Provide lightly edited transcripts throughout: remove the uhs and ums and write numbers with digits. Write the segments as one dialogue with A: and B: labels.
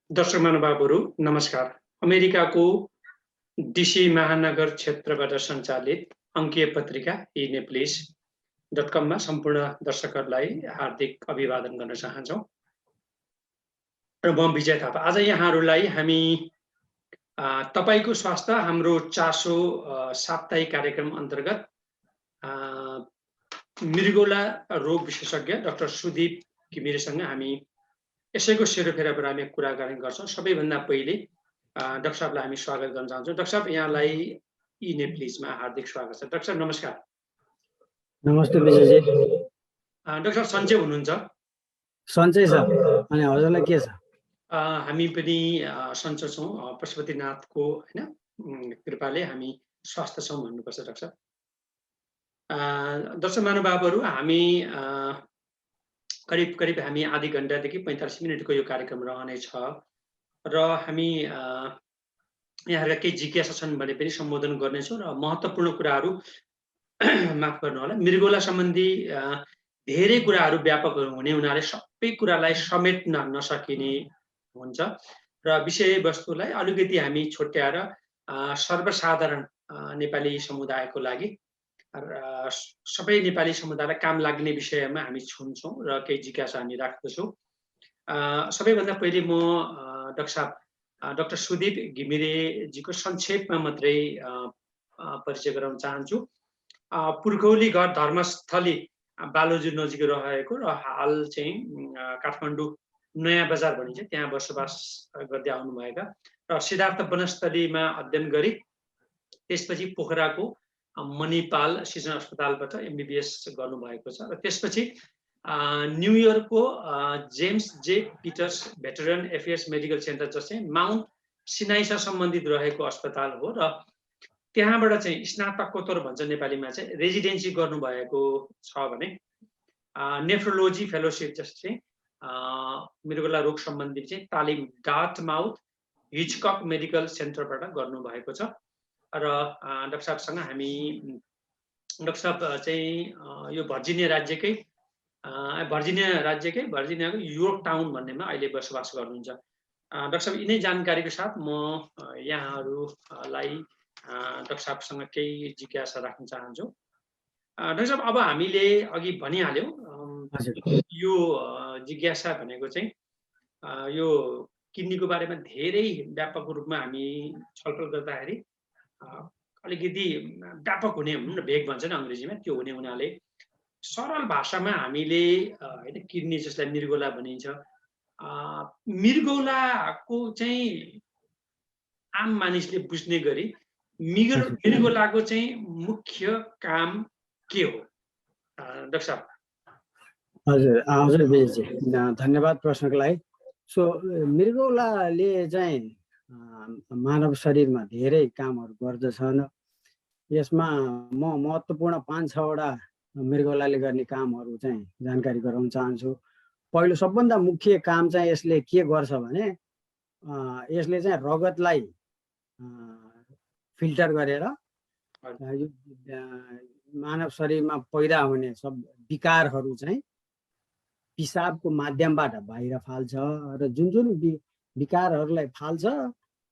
A: दर्शक महानुभावहरू नमस्कार। अमेरिकाको डीसी महानगर क्षेत्रबाट सञ्चालित अङ्कीय पत्रिका eNeplis.com मा सम्पूर्ण दर्शकहरूलाई हार्दिक अभिवादन गर्न चाहन्छौँ र म विजय थापा। आज यहाँहरूलाई हामी तपाईको स्वास्थ्य हाम्रो चासो साप्ताहिक कार्यक्रम अन्तर्गत मृगौला रोग विशेषज्ञ डाक्टर सुदीप घिमिरेसँग हामी यसैको सेरोफेरोबाट हामी कुराकानी गर्छौँ। सबैभन्दा पहिले डाक्टर साहबलाई हामी स्वागत गर्न चाहन्छौँ। डाक्टर साहब, यहाँलाई eNeplis-मा हार्दिक स्वागत छ। डाक्टर साहब नमस्कार।
B: नमस्ते विजयजी।
A: डाक्टर साहब सन्चै हुनुहुन्छ?
B: सन्चै छ। अनि हजुरलाई के छ?
A: हामी पनि सन्चै छौँ। पशुपतिनाथको कृपाले हामी स्वस्थ छौँ भन्नुपर्छ डाक्टर साहब। दर्शक महानुभावहरू, हामी करिब हामी आधी घण्टादेखि 45 मिनटको यो कार्यक्रम रहनेछ र हामी यहाँहरूका केही जिज्ञासा छन् भने पनि सम्बोधन गर्नेछौँ र महत्त्वपूर्ण कुराहरू माफ गर्नु होला, मृगौला सम्बन्धी धेरै कुराहरू व्यापक हुने हुनाले सबै कुरालाई समेट्न नसकिने हुन्छ र विषयवस्तुलाई अलिकति हामी छुट्याएर सर्वसाधारण नेपाली समुदायको लागि र सबै नेपाली समुदायलाई काम लाग्ने विषयमा हामी छुन्छौँ र केही जिज्ञासा हामी राख्दछौँ। सबैभन्दा पहिले म डाक्टर साहब डाक्टर सुदीप घिमिरेजीको संक्षेपमा मात्रै परिचय गराउन चाहन्छु। पुर्खौली घर धर्मस्थली बालोजु नजिक रहेको र हाल चाहिँ काठमाडौँ नयाँ बजार भनिन्छ त्यहाँ बसोबास गर्दै आउनुभएका र सिद्धार्थ वनस्थलीमा अध्ययन गरी त्यसपछि पोखराको मणिपाल सिजन अस्पतालबाट MBBS गर्नुभएको छ र त्यसपछि न्युयोर्कको जेम्स जे पिटर्स भेटरन एफेयर्स मेडिकल सेन्टर जस्तै माउन्ट सिनाईसँग सम्बन्धित रहेको अस्पताल हो र त्यहाँबाट चाहिँ स्नातकोत्तर भन्छ नेपालीमा चाहिँ रेजिडेन्सी गर्नुभएको छ भने नेफ्रोलोजी फेलोसिप जस्तै मृगौला रोग सम्बन्धी चाहिँ तालिम डार्टमाउथ हिचकक मेडिकल सेन्टरबाट गर्नुभएको छ र डाक्टर साहबसँग हामी डाक्टर साहब चाहिँ यो भर्जिनियाको योर्क टाउन भन्नेमा अहिले बसोबास गर्नुहुन्छ। डाक्टर साहब, यिनै जानकारीको साथ म यहाँहरूलाई डाक्टर साहबसँग केही जिज्ञासा राख्न चाहन्छु। डाक्टर साहब, अब हामीले अघि भनिहाल्यौँ यो जिज्ञासा भनेको चाहिँ यो किडनीको बारेमा धेरै व्यापक रूपमा हामी छलफल गर्दाखेरि अलिकति व्यापक हुने भेग भन्छ नि अङ्ग्रेजीमा, त्यो हुने हुनाले सरल भाषामा हामीले होइन किडनी जसलाई मृगौला भनिन्छ, मृगौलाको चाहिँ आम मानिसले बुझ्ने गरी मृगौलाको चाहिँ मुख्य काम के हो डाक्टर साहब?
B: हजुर विजयजी, धन्यवाद प्रश्नको लागि। सो मृगौलाले चाहिँ मानव शरीरमा धेरै कामहरू गर्दछन्। यसमा म महत्त्वपूर्ण 5-6 वटा मृगौलाले गर्ने कामहरू चाहिँ जानकारी गराउन चाहन्छु। पहिलो सबभन्दा मुख्य काम चाहिँ यसले के गर्छ भने यसले चाहिँ रगतलाई फिल्टर गरेर यो मानव शरीरमा पैदा हुने सब विकारहरू चाहिँ पिसाबको माध्यमबाट बाहिर फाल्छ र जुन विकारहरूलाई फाल्छ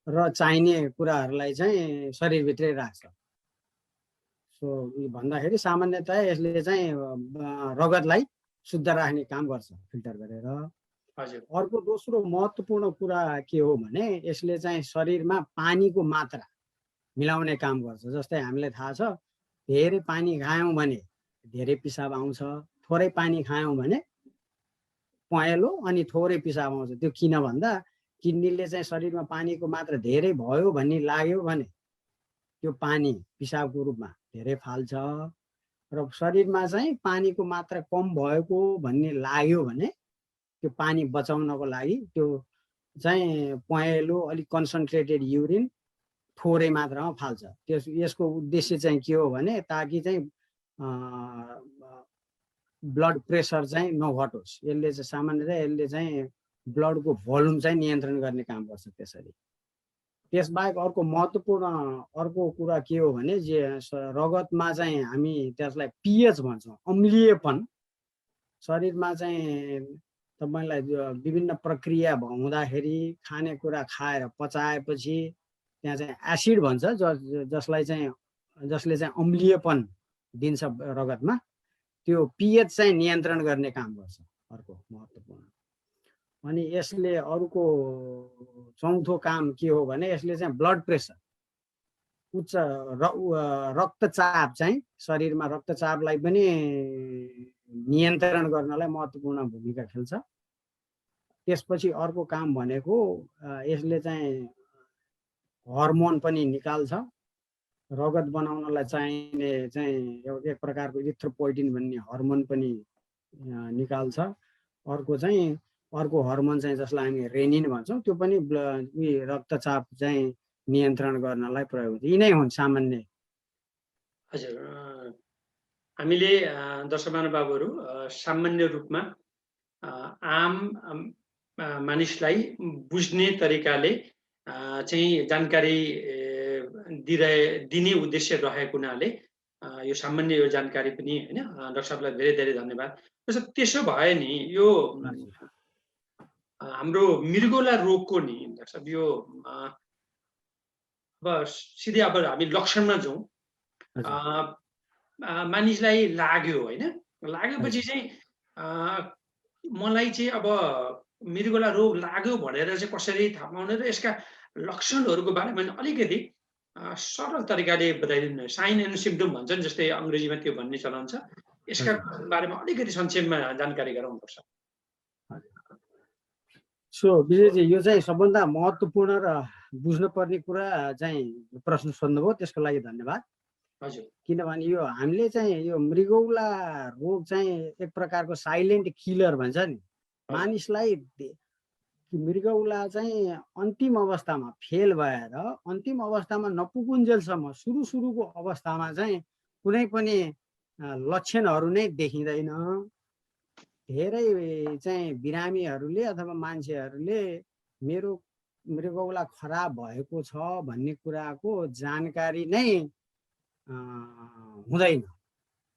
B: र चाहिने कुराहरूलाई चाहिँ शरीरभित्रै राख्छ। सो भन्दाखेरि सामान्यतया यसले चाहिँ रगतलाई शुद्ध राख्ने काम गर्छ फिल्टर गरेर। अर्को दोस्रो महत्त्वपूर्ण कुरा के हो भने यसले चाहिँ शरीरमा पानीको मात्रा मिलाउने काम गर्छ। जस्तै हामीलाई थाहा छ धेरै पानी खायौँ भने धेरै पिसाब आउँछ, थोरै पानी खायौँ भने पहेँलो अनि थोरै पिसाब आउँछ। त्यो किन भन्दा किडनीले चाहिँ शरीरमा पानीको मात्रा धेरै भयो भन्ने लाग्यो भने त्यो पानी पिसाबको रूपमा धेरै फाल्छ र शरीरमा चाहिँ पानीको मात्रा कम भएको भन्ने लाग्यो भने त्यो पानी बचाउनको लागि त्यो चाहिँ पहेँलो अलिक कन्सन्ट्रेटेड युरिन थोरै मात्रामा फाल्छ। यसको उद्देश्य चाहिँ के हो भने ताकि चाहिँ ब्लड प्रेसर चाहिँ नघटोस्। यसले चाहिँ सामान्यतया यसले चाहिँ ब्लडको भोल्युम चाहिँ नियन्त्रण गर्ने काम गर्छ त्यसरी। त्यसबाहेक अर्को महत्त्वपूर्ण अर्को कुरा के हो भने रगतमा चाहिँ हामी त्यसलाई pH भन्छौँ, अम्लीयपन शरीरमा चाहिँ तपाईलाई विभिन्न प्रक्रिया हुँदाखेरि खानेकुरा खाएर पचाएपछि त्यहाँ चाहिँ एसिड भन्छ जसले चाहिँ अम्लीयपन दिन्छ रगतमा, त्यो पीएच चाहिँ नियन्त्रण गर्ने काम गर्छ अर्को महत्त्वपूर्ण। अनि यसले अर्को चौथो काम के हो भने यसले चाहिँ ब्लड प्रेसर, उच्च रक्तचाप चाहिँ शरीरमा रक्तचापलाई पनि नियन्त्रण गर्नलाई महत्त्वपूर्ण भूमिका खेल्छ। त्यसपछि अर्को काम भनेको यसले चाहिँ हर्मोन पनि निकाल्छ, रगत बनाउनलाई चाहिने चाहिँ एक प्रकारको इरिथ्रोपोइटिन भन्ने हर्मोन पनि निकाल्छ। अर्को हर्मोन चाहिँ जसलाई हामी रेनिन भन्छौँ त्यो पनि रक्तचाप चाहिँ नियन्त्रण गर्नलाई प्रयोग हुन्छ। यिनै हुन् सामान्य।
A: हजुर, हामीले दर्शक महानुभावहरू सामान्य रूपमा आम मानिसलाई बुझ्ने तरिकाले चाहिँ जानकारी दिने उद्देश्य रहेको हुनाले यो सामान्य यो जानकारी पनि हैन। डाक्टर साहबलाई धेरै धेरै धन्यवाद। त्यसो भए नि यो हाम्रो मृगौला रोगको नि डाक्टर साहब यो अब सिधै अब हामी लक्षणमा जाउँ, मानिसलाई लाग्यो हैन, लागेपछि चाहिँ मलाई चाहिँ अब मृगौला रोग लाग्यो भनेर चाहिँ कसरी थाहा पाउने र यसका लक्षणहरूको बारेमा अलिकति सरल तरिकाले बताइदिनु। साइन एन्ड सिम्पटम भन्छन् जस्तै अङ्ग्रेजीमा त्यो भन्ने चलन छ, यसका बारेमा अलिकति संक्षेपमा जानकारी गराउनुपर्छ।
B: सो विजयजी, यो चाहिँ सबभन्दा महत्त्वपूर्ण र बुझ्नुपर्ने कुरा चाहिँ प्रश्न सोध्नुभयो, त्यसको लागि धन्यवाद।
A: हजुर,
B: किनभने यो हामीले चाहिँ यो मृगौला रोग चाहिँ एक प्रकारको साइलेन्ट किलर भन्छ नि। मानिसलाई मृगौला चाहिँ अन्तिम अवस्थामा फेल भएर अन्तिम अवस्थामा नपुगुन्जेलसम्म सुरुको अवस्थामा चाहिँ कुनै पनि लक्षणहरू नै देखिँदैन। धेरै चाहिँ बिरामीहरूले अथवा मान्छेहरूले मेरो मृगौला खराब भएको छ भन्ने कुराको जानकारी नै हुँदैन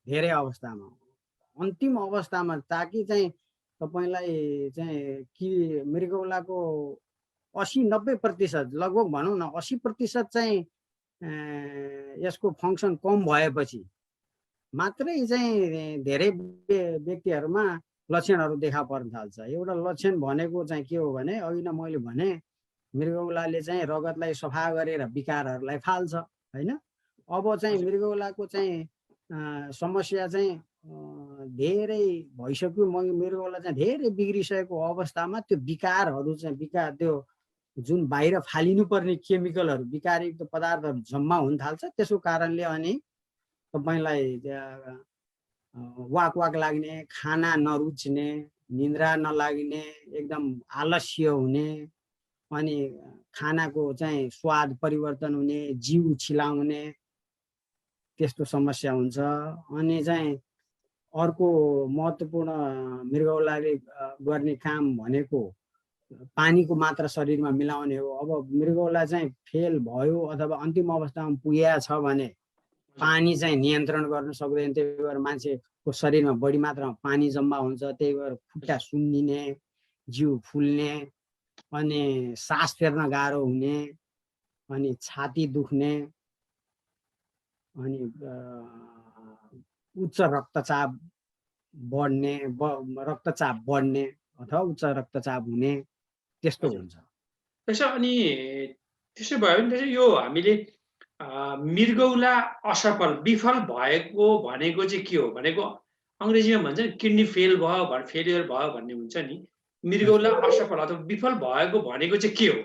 B: धेरै अवस्थामा। अन्तिम अवस्थामा ताकि चाहिँ तपाईलाई चाहिँ कि मृगौलाको 80-90% लगभग भनौँ न 80% चाहिँ यसको फङ्सन कम भएपछि मात्रै चाहिँ धेरै व्यक्तिहरूमा लक्षणहरू देखा पर्न थाल्छ। एउटा लक्षण भनेको चाहिँ के हो भने अघि नै मैले भने मृगौलाले चाहिँ रगतलाई सफा गरेर विकारहरूलाई फाल्छ हैन। अब चाहिँ मृगौलाको चाहिँ समस्या चाहिँ धेरै भइसक्यो, मृगौला चाहिँ धेरै बिग्रिसकेको अवस्थामा त्यो विकारहरू चाहिँ त्यो जुन बाहिर फालिनुपर्ने केमिकलहरू विकारयुक्त पदार्थहरू जम्मा हुन थाल्छ। त्यसको कारणले अनि तपाईलाई वाक लाग्ने, खाना नरुच्ने, निन्द्रा नलाग्ने, एकदम आलस्य हुने, अनि खानाको चाहिँ स्वाद परिवर्तन हुने, जिउ छिलाउने, त्यस्तो समस्या हुन्छ। अनि चाहिँ अर्को महत्त्वपूर्ण मृगौलाले गर्ने काम भनेको पानीको मात्रा शरीरमा मिलाउने हो। अब मृगौला चाहिँ फेल भयो अथवा अन्तिम अवस्थामा पुगेको छ भने पानी चाहिँ नियन्त्रण गर्न सक्दैन। त्यही भएर मान्छेको शरीरमा बढी मात्रामा पानी जम्मा हुन्छ। त्यही भएर खुट्टा सुन्निने, जिउ फुल्ने, अनि सास फेर्न गाह्रो हुने, अनि छाती दुख्ने, अनि उच्च रक्तचाप बढ्ने अथवा उच्च रक्तचाप हुने, त्यस्तो हुन्छ।
A: अनि त्यसो भयो भने यो हामीले मृगौला विफल भएको भनेको चाहिँ के हो भनेको अङ्ग्रेजीमा भन्छ नि किडनी फेलियर भयो भन्ने हुन्छ नि। मृगौला असफल अथवा विफल भएको भनेको चाहिँ के हो?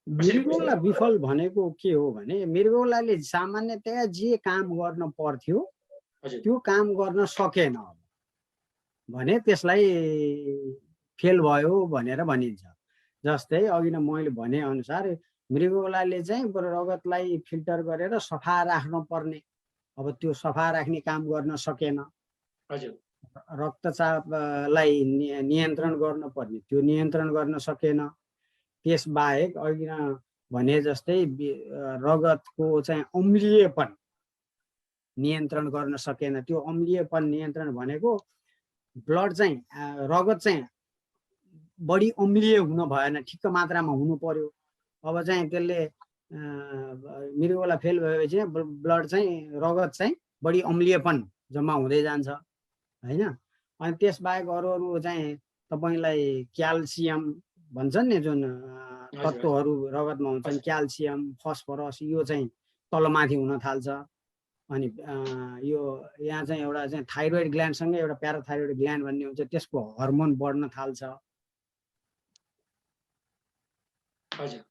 B: मृगौला विफल भनेको के हो भने मृगौलाले सामान्यतया जे काम गर्न पर्थ्यो त्यो काम गर्न सकेन भने त्यसलाई फेल भयो भनेर भनिन्छ। जस्तै अघि नै मैले भने अनुसार मृगौलाले चाहिँ रगतलाई फिल्टर गरेर सफा राख्नु पर्ने, अब त्यो सफा राख्ने काम गर्न सकेन। रक्तचापलाई नियन्त्रण गर्न पर्ने, त्यो नियन्त्रण गर्न सकेन। त्यसबाहेक अघि भने जस्तै रगतको चाहिँ अम्लीयपन नियन्त्रण गर्न सकेन। त्यो अम्लीयपन नियन्त्रण भनेको ब्लड चाहिँ रगत चाहिँ बढी अम्लीय हुन भएन, ठिक्क मात्रामा हुनु पर्यो। अब चाहिँ त्यसले मृगौला फेल भएपछि ब्लड चाहिँ रगत चाहिँ बढी अम्लीयपन जम्मा हुँदै जान्छ हैन। अनि त्यसबाहेक अरू चाहिँ तपाईलाई क्याल्सियम भन्छन् नि, जुन तत्त्वहरू रगतमा हुन्छन्, क्याल्सियम, फस्फरस, यो चाहिँ तलमाथि हुन थाल्छ। अनि यो यहाँ चाहिँ एउटा चाहिँ थाइरोइड ग्ल्यान्डसँगै एउटा प्याराथाइरोइड ग्ल्यान्ड भन्ने हुन्छ, त्यसको हर्मोन बढ्न थाल्छ।
A: हजुर,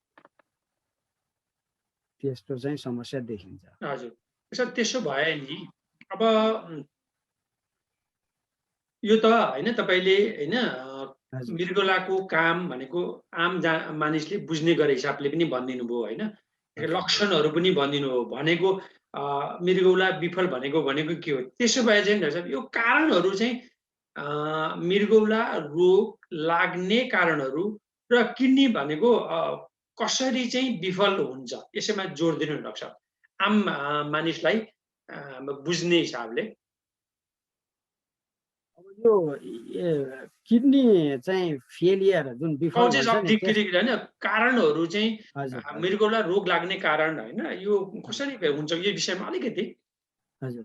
B: त्यस्तो चाहिँ समस्या देखिन्छ।
A: हजुर सर, त्यसो भए नि अब यो त हैन, तपाईले हैन मृगौलाको काम भनेको आम मानिसले बुझ्ने गरे हिसाबले पनि भनिदिनु भयो हैन, लक्षणहरू पनि भनिदिनु भयो। भनेको मृगौला विफल भनेको के हो? त्यसो भए चाहिँ डाक्टर साहब, यो कारणहरू चाहिँ मृगौला रोग लाग्ने कारणहरू र किडनी भनेको कसरी चाहिँ विफल हुन्छ, यसैमा जोड दिनु न डाक्टर साहब, आम मानिसलाई बुझ्ने हिसाबले।
B: यो किडनी चाहिँ फेलियर जुन विफल हुन्छ
A: हैन, कारणहरू चाहिँ मृगौला रोग लाग्ने कारण हैन, यो कसरी हुन्छ, यो विषयमा अलिकति।
B: हजुर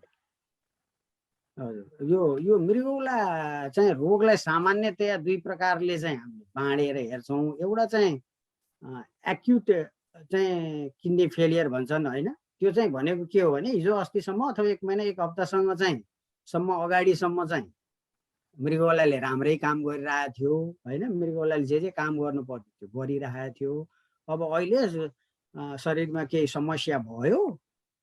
B: हजुर, यो मृगौला चाहिँ रोगलाई सामान्यतया दुई प्रकारले चाहिँ हामीले बाँडेर हेर्छौँ। एउटा चाहिँ एक्युट चाहिँ किडनी फेलियर भन्छन् हैन, त्यो चाहिँ भनेको के हो भने हिजो अस्तिसम्म अथवा 1 महिना 1 हप्तासँग चाहिँ अगाडिसम्म चाहिँ मृगौलाले राम्रै काम गरिरहेको थियो हैन, मृगौलाले जे काम गर्नु पर्थ्यो त्यो गरिरहेको थियो। अब अहिले शरीरमा केही समस्या भयो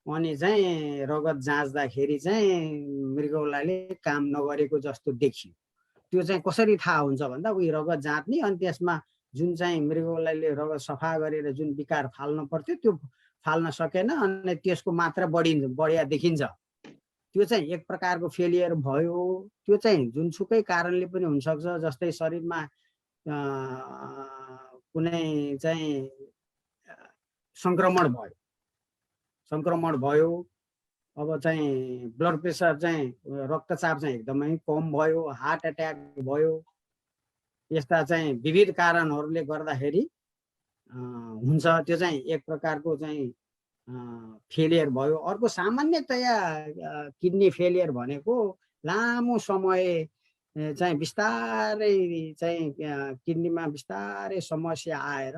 B: अनि चाहिँ रगत जाँच्दाखेरि चाहिँ मृगौलाले काम नगरेको जस्तो देखियो। त्यो चाहिँ कसरी थाहा हुन्छ भन्दा उही रगत जाँच्ने, अनि त्यसमा जुन चाहिँ मृगौलाले रगत सफा गरेर जुन विकार फाल्न पर्थ्यो त्यो फाल्न सकेन, अनि त्यसको मात्रा बढिया देखिन्छ। त्यो चाहिँ एक प्रकारको फेलियर भयो। त्यो चाहिँ जुनसुकै कारणले पनि हुनसक्छ, जस्तै शरीरमा कुनै चाहिँ संक्रमण भयो, अब चाहिँ ब्लड प्रेसर चाहिँ रक्तचाप चाहिँ एकदमै कम भयो, हार्ट एट्याक भयो, यस्ता चाहिँ विविध कारणहरूले गर्दाखेरि हुन्छ। त्यो चाहिँ एक प्रकारको चाहिँ फेलियर भयो। अर्को सामान्यतया किडनी फेलियर भनेको लामो समय चाहिँ बिस्तारै चाहिँ किडनीमा बिस्तारै समस्या आएर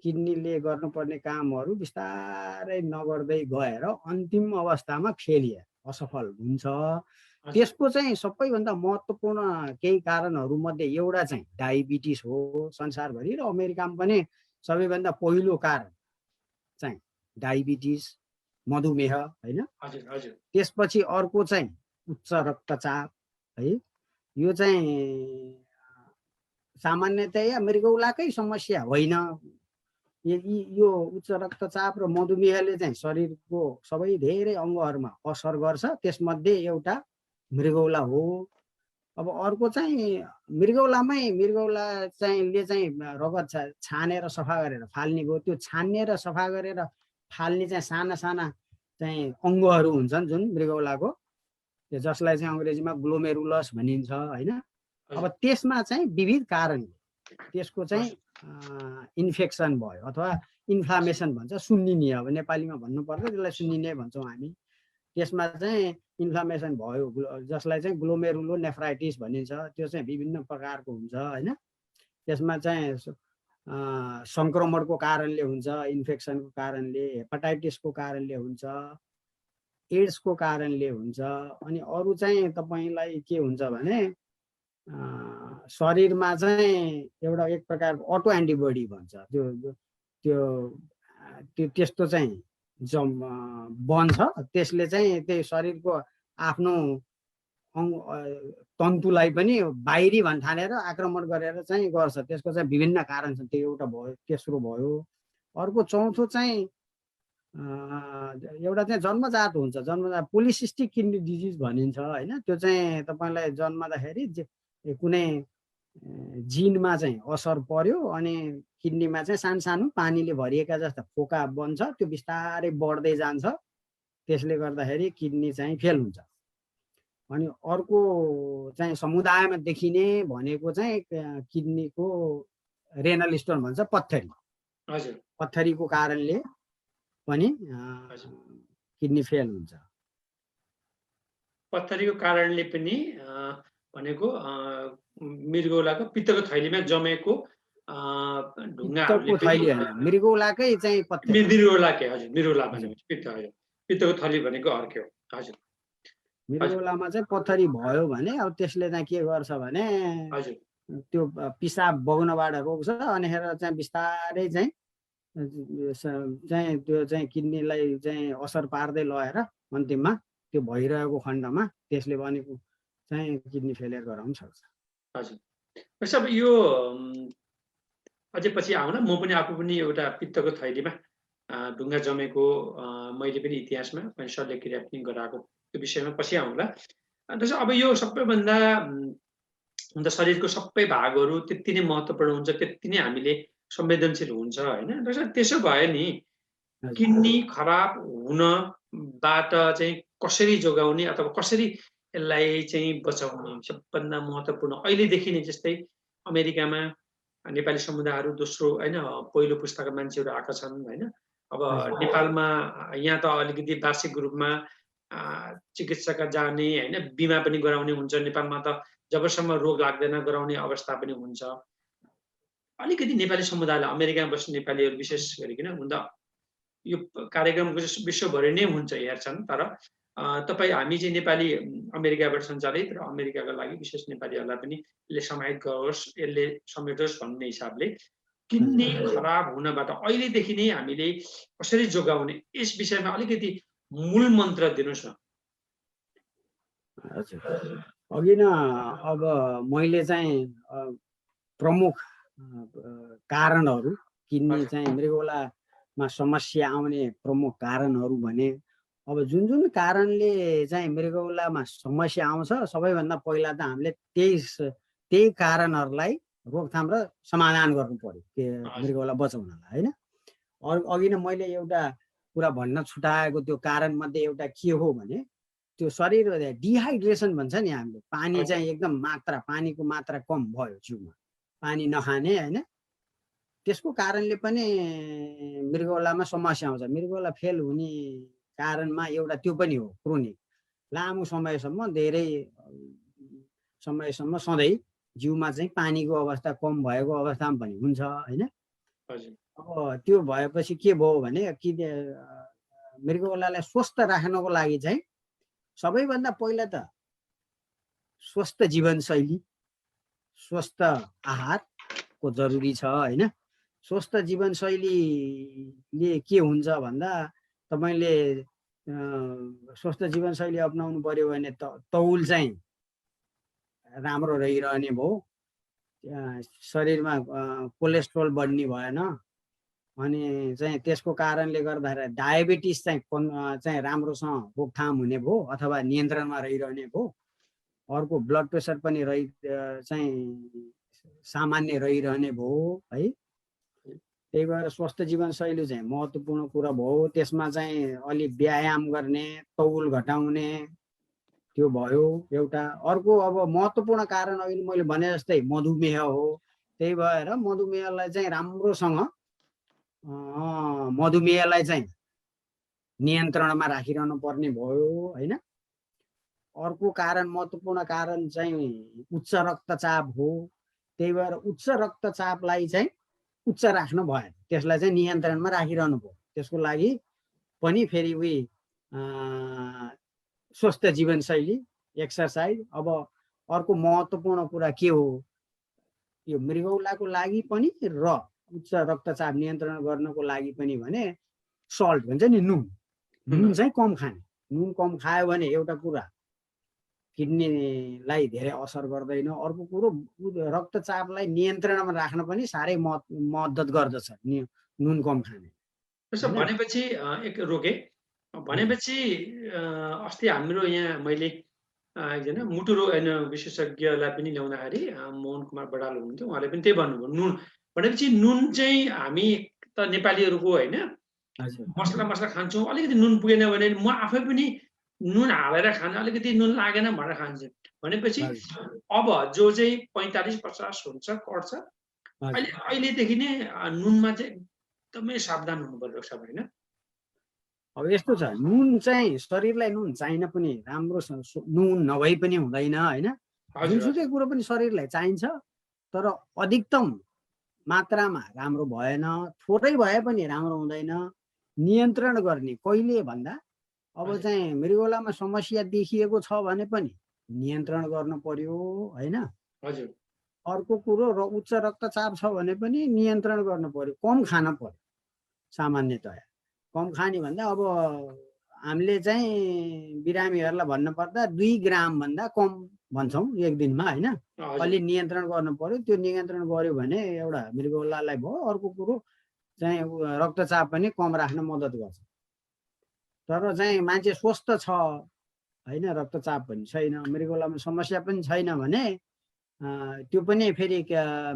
B: किडनीले गर्नुपर्ने कामहरू बिस्तारै नगर्दै गएर अन्तिम अवस्थामा फेलियर असफल हुन्छ। त्यसको चाहिँ सबैभन्दा महत्त्वपूर्ण केही कारणहरू मध्ये एउटा चाहिँ डायबिटिस हो संसारभरि, र अमेरिकामा पनि सबैभन्दा पहिलो कारण चाहिँ डायबिटिस, मधुमेह हैन। त्यसपछि अर्को चाहिँ उच्च रक्तचाप है। यो चाहिँ सामान्यतया मृगौलाकै समस्या होइन। यो उच्च रक्तचाप र मधुमेहले चाहिँ शरीरको सबै धेरै अङ्गहरूमा असर गर्छ, त्यसमध्ये एउटा मृगौला हो। अब अर्को चाहिँ मृगौला चाहिँ रगत छानेर सफा गरेर फाल्ने भयो। त्यो छान्ने र सफा गरेर फाल्ने चाहिँ साना साना चाहिँ अङ्गहरू हुन्छन् जुन मृगौलाको, त्यो जसलाई चाहिँ अङ्ग्रेजीमा ग्लोमेरुलस भनिन्छ हैन। अब त्यसमा चाहिँ विविध कारणले त्यसको चाहिँ इन्फेक्सन भयो अथवा इन्फ्लामेसन भन्छ, सुन्निने, अब नेपालीमा भन्नुपर्दा त्यसलाई सुन्निने भन्छौँ हामी। त्यसमा चाहिँ इन्फ्लामेसन भयो, जसलाई चाहिँ ग्लोमेरुलोनेफ्राइटिस भनिन्छ। त्यो चाहिँ विभिन्न प्रकारको हुन्छ हैन। त्यसमा चाहिँ संक्रमणको कारणले हुन्छ, इन्फेक्सनको कारणले, हेपाटाइटिसको कारणले हुन्छ, एड्सको कारणले हुन्छ। अनि अरू चाहिँ तपाईलाई के हुन्छ भने शरीरमा चाहिँ एउटा एक प्रकारको अटो एन्टिबडी भन्छ, त्यस्तो चाहिँ बन्छ। त्यसले चाहिँ त्यही शरीरको आफ्नो तन्तुलाई पनि बाहिरी भन्ठानेर आक्रमण गरेर चाहिँ गर्छ। त्यसको चाहिँ विभिन्न कारण छन्। त्यो एउटा भयो, तेस्रो भयो। अर्को चौथो चाहिँ एउटा चाहिँ जन्मजात हुन्छ, जन्मजात पोलिसिस्टिक किडनी डिजिज भनिन्छ हैन। त्यो चाहिँ तपाईलाई जन्मदाखेरि कुनै जिनमा चाहिँ असर पर्यो अनि किडनीमा चाहिँ सानो पानीले भरिएका जस्ता फोका बन्छ, त्यो बिस्तारै बढ्दै जान्छ। त्यसले गर्दाखेरि किडनी चाहिँ फेल हुन्छ। अनि अर्को चाहिँ समुदायमा देखिने भनेको चाहिँ किडनीको रेनल स्टोन भन्छ, पत्थरी।
A: हजुर
B: पत्थरीको कारणले पनि किडनी फेल हुन्छ।
A: पत्थरीको कारणले पनि भनेको मृगौलाको पित्तको थैलीमा जमेको ढुङ्गाहरूले
B: पित्तको थैली होइन, मृगौलाकै चाहिँ पत्थरी।
A: मृगौलाकै, हजुर मृगौला भनेको पित्त, हजुर पित्तको थैली भनेको अर्कै हो। हजुर
B: मृगौलामा चाहिँ पत्थरी भयो भने अब त्यसले चाहिँ के गर्छ भने
A: हजुर
B: त्यो पिसाब बग्नबाट रोक्छ, अनि चाहिँ बिस्तारै चाहिँ त्यो चाहिँ किडनीलाई चाहिँ असर पार्दै लगेर अन्तिममा त्यो भइरहेको खण्डमा त्यसले भनेको चाहिँ किडनी फेलियर गराउन सक्छ।
A: हजुर सब यो अझै पछि आउन, म पनि आफू पनि एउटा पित्तको थैलीमा ढुङ्गा जमेको मैले पनि इतिहासमा शल्यक्रिया पनि गराएको त्यो विषयमा पछि आउँला। अब यो सबैभन्दा शरीरको सबै भागहरू त्यति नै महत्त्वपूर्ण हुन्छ, त्यति नै हामीले संवेदनशील हुन्छ होइन। त्यसो भयो नि किडनी खराब हुनबाट चाहिँ कसरी जोगाउने अथवा कसरी यसलाई चाहिँ बचाउने सबभन्दा महत्त्वपूर्ण अहिलेदेखि नै, जस्तै अमेरिकामा नेपाली समुदायहरू दोस्रो होइन पहिलो पुस्ताका मान्छेहरू आएका छन् होइन। अब नेपालमा यहाँ त अलिकति वार्षिक रूपमा चिकित्सक जाने होइन, बिमा पनि गराउने हुन्छ। नेपालमा त जबसम्म रोग लाग्दैन गराउने अवस्था पनि हुन्छ। अलिकति नेपाली समुदायलाई, अमेरिकामा बस्ने नेपालीहरू विशेष गरिकन हुँदा यो कार्यक्रमको विश्वभरि नै हुन्छ हेर्छन्, तर तपाईँ हामी चाहिँ नेपाली अमेरिकाबाट सञ्चालित र अमेरिकाका लागि विशेष नेपालीहरूलाई पनि यसले समाहित गरोस्, यसले समेटोस् भन्ने हिसाबले किडनी खराब हुनबाट अहिलेदेखि नै हामीले कसरी जोगाउने यस विषयमा अलिकति मूल मन्त्र दिनुहोस् न।
B: अघि न अब मैले चाहिँ प्रमुख कारणहरू किडनी चाहिँ मृगौलामा समस्या आउने प्रमुख कारणहरू भने, अब जुन कारणले चाहिँ मृगौलामा समस्या आउँछ सबैभन्दा पहिला त हामीले त्यही कारणहरूलाई रोकथाम र समाधान गर्नु पर्यो के मृगौला बचाउनलाई होइन। अघि नै मैले एउटा कुरा भन्न छुटाएको त्यो कारण मध्ये एउटा के हो भने त्यो शरीर डिहाइड्रेसन भन्छ नि हामीले, पानी चाहिँ एकदम पानीको मात्रा कम भयो जिउमा, पानी नखाने होइन, त्यसको कारणले पनि मृगौलामा समस्या आउँछ। मृगौला फेल हुने कारणमा एउटा त्यो पनि हो, क्रोनिक लामो समयसम्म धेरै समयसम्म सधैँ जिउमा चाहिँ पानीको अवस्था कम भएको अवस्थामा पनि हुन्छ होइन। अब त्यो भएपछि के भयो भने कि मृगौलालाई स्वस्थ राख्नको लागि चाहिँ सबैभन्दा पहिला त स्वस्थ जीवनशैली, स्वस्थ आहारको जरुरी छ होइन। स्वस्थ जीवनशैलीले के हुन्छ भन्दा तपाईँले स्वस्थ जीवनशैली अपनाउनु पर्यो भने तौल चाहिँ राम्रो रहिरहने भयो, शरीरमा कोलेस्ट्रोल बढ्ने भएन, अनि चाहिँ त्यसको कारणले गर्दाखेरि डायबिटिस चाहिँ राम्रोसँग रोकथाम हुने भयो अथवा नियन्त्रणमा रहिरहने भयो। अर्को ब्लड प्रेसर पनि चाहिँ सामान्य रहिरहने भयो है। त्यही भएर स्वस्थ जीवनशैली चाहिँ महत्त्वपूर्ण कुरा भयो। त्यसमा चाहिँ अलि व्यायाम गर्ने, तौल घटाउने त्यो भयो एउटा। अर्को अब महत्त्वपूर्ण कारण अहिले मैले भने जस्तै मधुमेह हो। त्यही भएर मधुमेहलाई चाहिँ राम्रोसँग मधुमेहलाई चाहिँ नियन्त्रणमा राखिरहनु पर्ने भयो होइन। अर्को कारण महत्त्वपूर्ण कारण चाहिँ उच्च रक्तचाप हो। त्यही भएर उच्च रक्तचापलाई चाहिँ उच्च राख्नु भएन, त्यसलाई चाहिँ नियन्त्रणमा राखिरहनु भयो। त्यसको लागि पनि फेरि स्वस्थ जीवनशैली, एक्सर्साइज। अब अर्को महत्त्वपूर्ण कुरा के हो, यो मृगौलाको लागि पनि र उच्च रक्तचाप नियन्त्रण गर्नको लागि पनि भने सल्ट भन्छ नि, नुन चाहिँ कम खाने। नुन कम खायो भने एउटा कुरा किडनीलाई धेरै असर गर्दैन। अर्को कुरो रक्तचापलाई नियन्त्रणमा राख्न पनि साह्रै मद्दत गर्दछ नुन कम खाने।
A: त्यसो भनेपछि एक रोके भनेपछि अस्ति हाम्रो यहाँ मैले एकजना मुटु रोग विशेषज्ञलाई पनि ल्याउँदाखेरि मोहन कुमार बडाल हुनुहुन्थ्यो, उहाँले पनि त्यही भन्नुभयो। नुन भनेपछि नुन चाहिँ हामी त नेपालीहरूको होइन मसला खान्छौँ, अलिकति नुन पुगेन भने म आफै पनि नुन हालेर खान अलिकति नुन लागेन भनेर खान्छ भनेपछि
B: हजुर
A: अब जो चाहिँ 45-50 हुन्छ कट्छ
B: हजुर
A: अहिलेदेखि नै नुनमा चाहिँ एकदमै सावधान हुनु पर्यो सब होइन
B: अब यस्तो छ नुन चाहिँ शरीरलाई नुन चाहिन पनि राम्रो नुन नभई पनि हुँदैन होइन जुनसुकै कुरो पनि शरीरलाई चाहिन्छ तर अधिकतम मात्रामा राम्रो भएन थोरै भए पनि राम्रो हुँदैन नियन्त्रण गर्ने कहिले भन्दा अब चाहिँ मृगौलामा समस्या देखिएको छ भने पनि नियन्त्रण गर्नु पर्यो होइन
A: हजुर
B: अर्को कुरो उच्च रक्तचाप छ भने पनि नियन्त्रण गर्नु पर्यो कम खान पर्यो सामान्यतया कम खाने भन्दा अब हामीले चाहिँ बिरामीहरूलाई भन्नुपर्दा 2 ग्राम भन्दा कम भन्छौँ एक दिनमा होइन अलि नियन्त्रण गर्नु पर्यो त्यो नियन्त्रण गर्यो भने एउटा मृगौलालाई भयो अर्को कुरो चाहिँ रक्तचाप पनि कम राख्न मद्दत गर्छ तर चाहिँ मान्छे स्वस्थ छ होइन रक्तचाप पनि छैन मृगौलामा समस्या पनि छैन भने त्यो पनि फेरि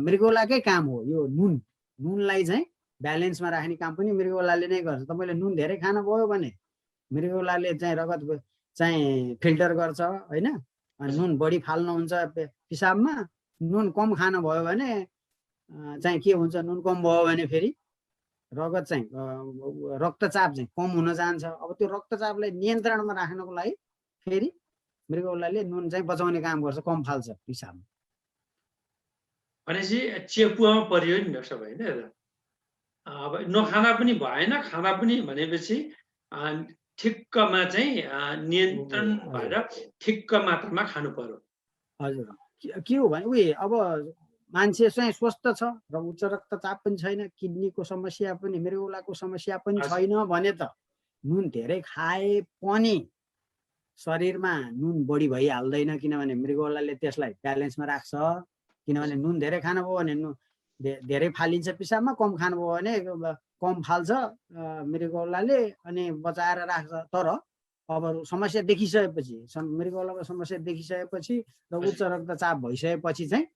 B: मृगौलाकै काम हो यो नुनलाई चाहिँ ब्यालेन्समा राख्ने काम पनि मृगौलाले नै गर्छ तपाईँले नुन धेरै खान भयो भने मृगौलाले चाहिँ रगत चाहिँ फिल्टर गर्छ होइन नुन बढी फाल्नुहुन्छ पिसाबमा नुन कम खान भयो भने चाहिँ के हुन्छ नुन कम भयो भने फेरि रगत चाहिँ रक्तचाप चाहिँ कम हुन जान्छ अब त्यो रक्तचापलाई नियन्त्रणमा राख्नको लागि फेरि मृगौलाले नुन चाहिँ बचाउने काम गर्छ कम फाल्छ पिसाबमा
A: भनेपछि चेपुवामा परियो नि डाक्टर साहब होइन अब नखाना पनि भएन खाना पनि भनेपछि ठिक्कमा चाहिँ नियन्त्रण भएर ठिक्क मात्रामा खानु पर्यो
B: हजुर के हो भने उयो अब मान्छे चाहिँ स्वस्थ छ र उच्च रक्तचाप पनि छैन किडनीको समस्या पनि मृगौलाको समस्या पनि छैन भने त नुन धेरै खाए पनि शरीरमा नुन बढी भइहाल्दैन किनभने मृगौलाले त्यसलाई ब्यालेन्समा राख्छ किनभने नुन धेरै खानु भयो भने नुन धेरै फालिन्छ पिसाबमा कम खानुभयो भने कम फाल्छ मृगौलाले अनि बचाएर राख्छ तर अब समस्या देखिसकेपछि मृगौलाको समस्या देखिसकेपछि र उच्च रक्तचाप भइसकेपछि चाहिँ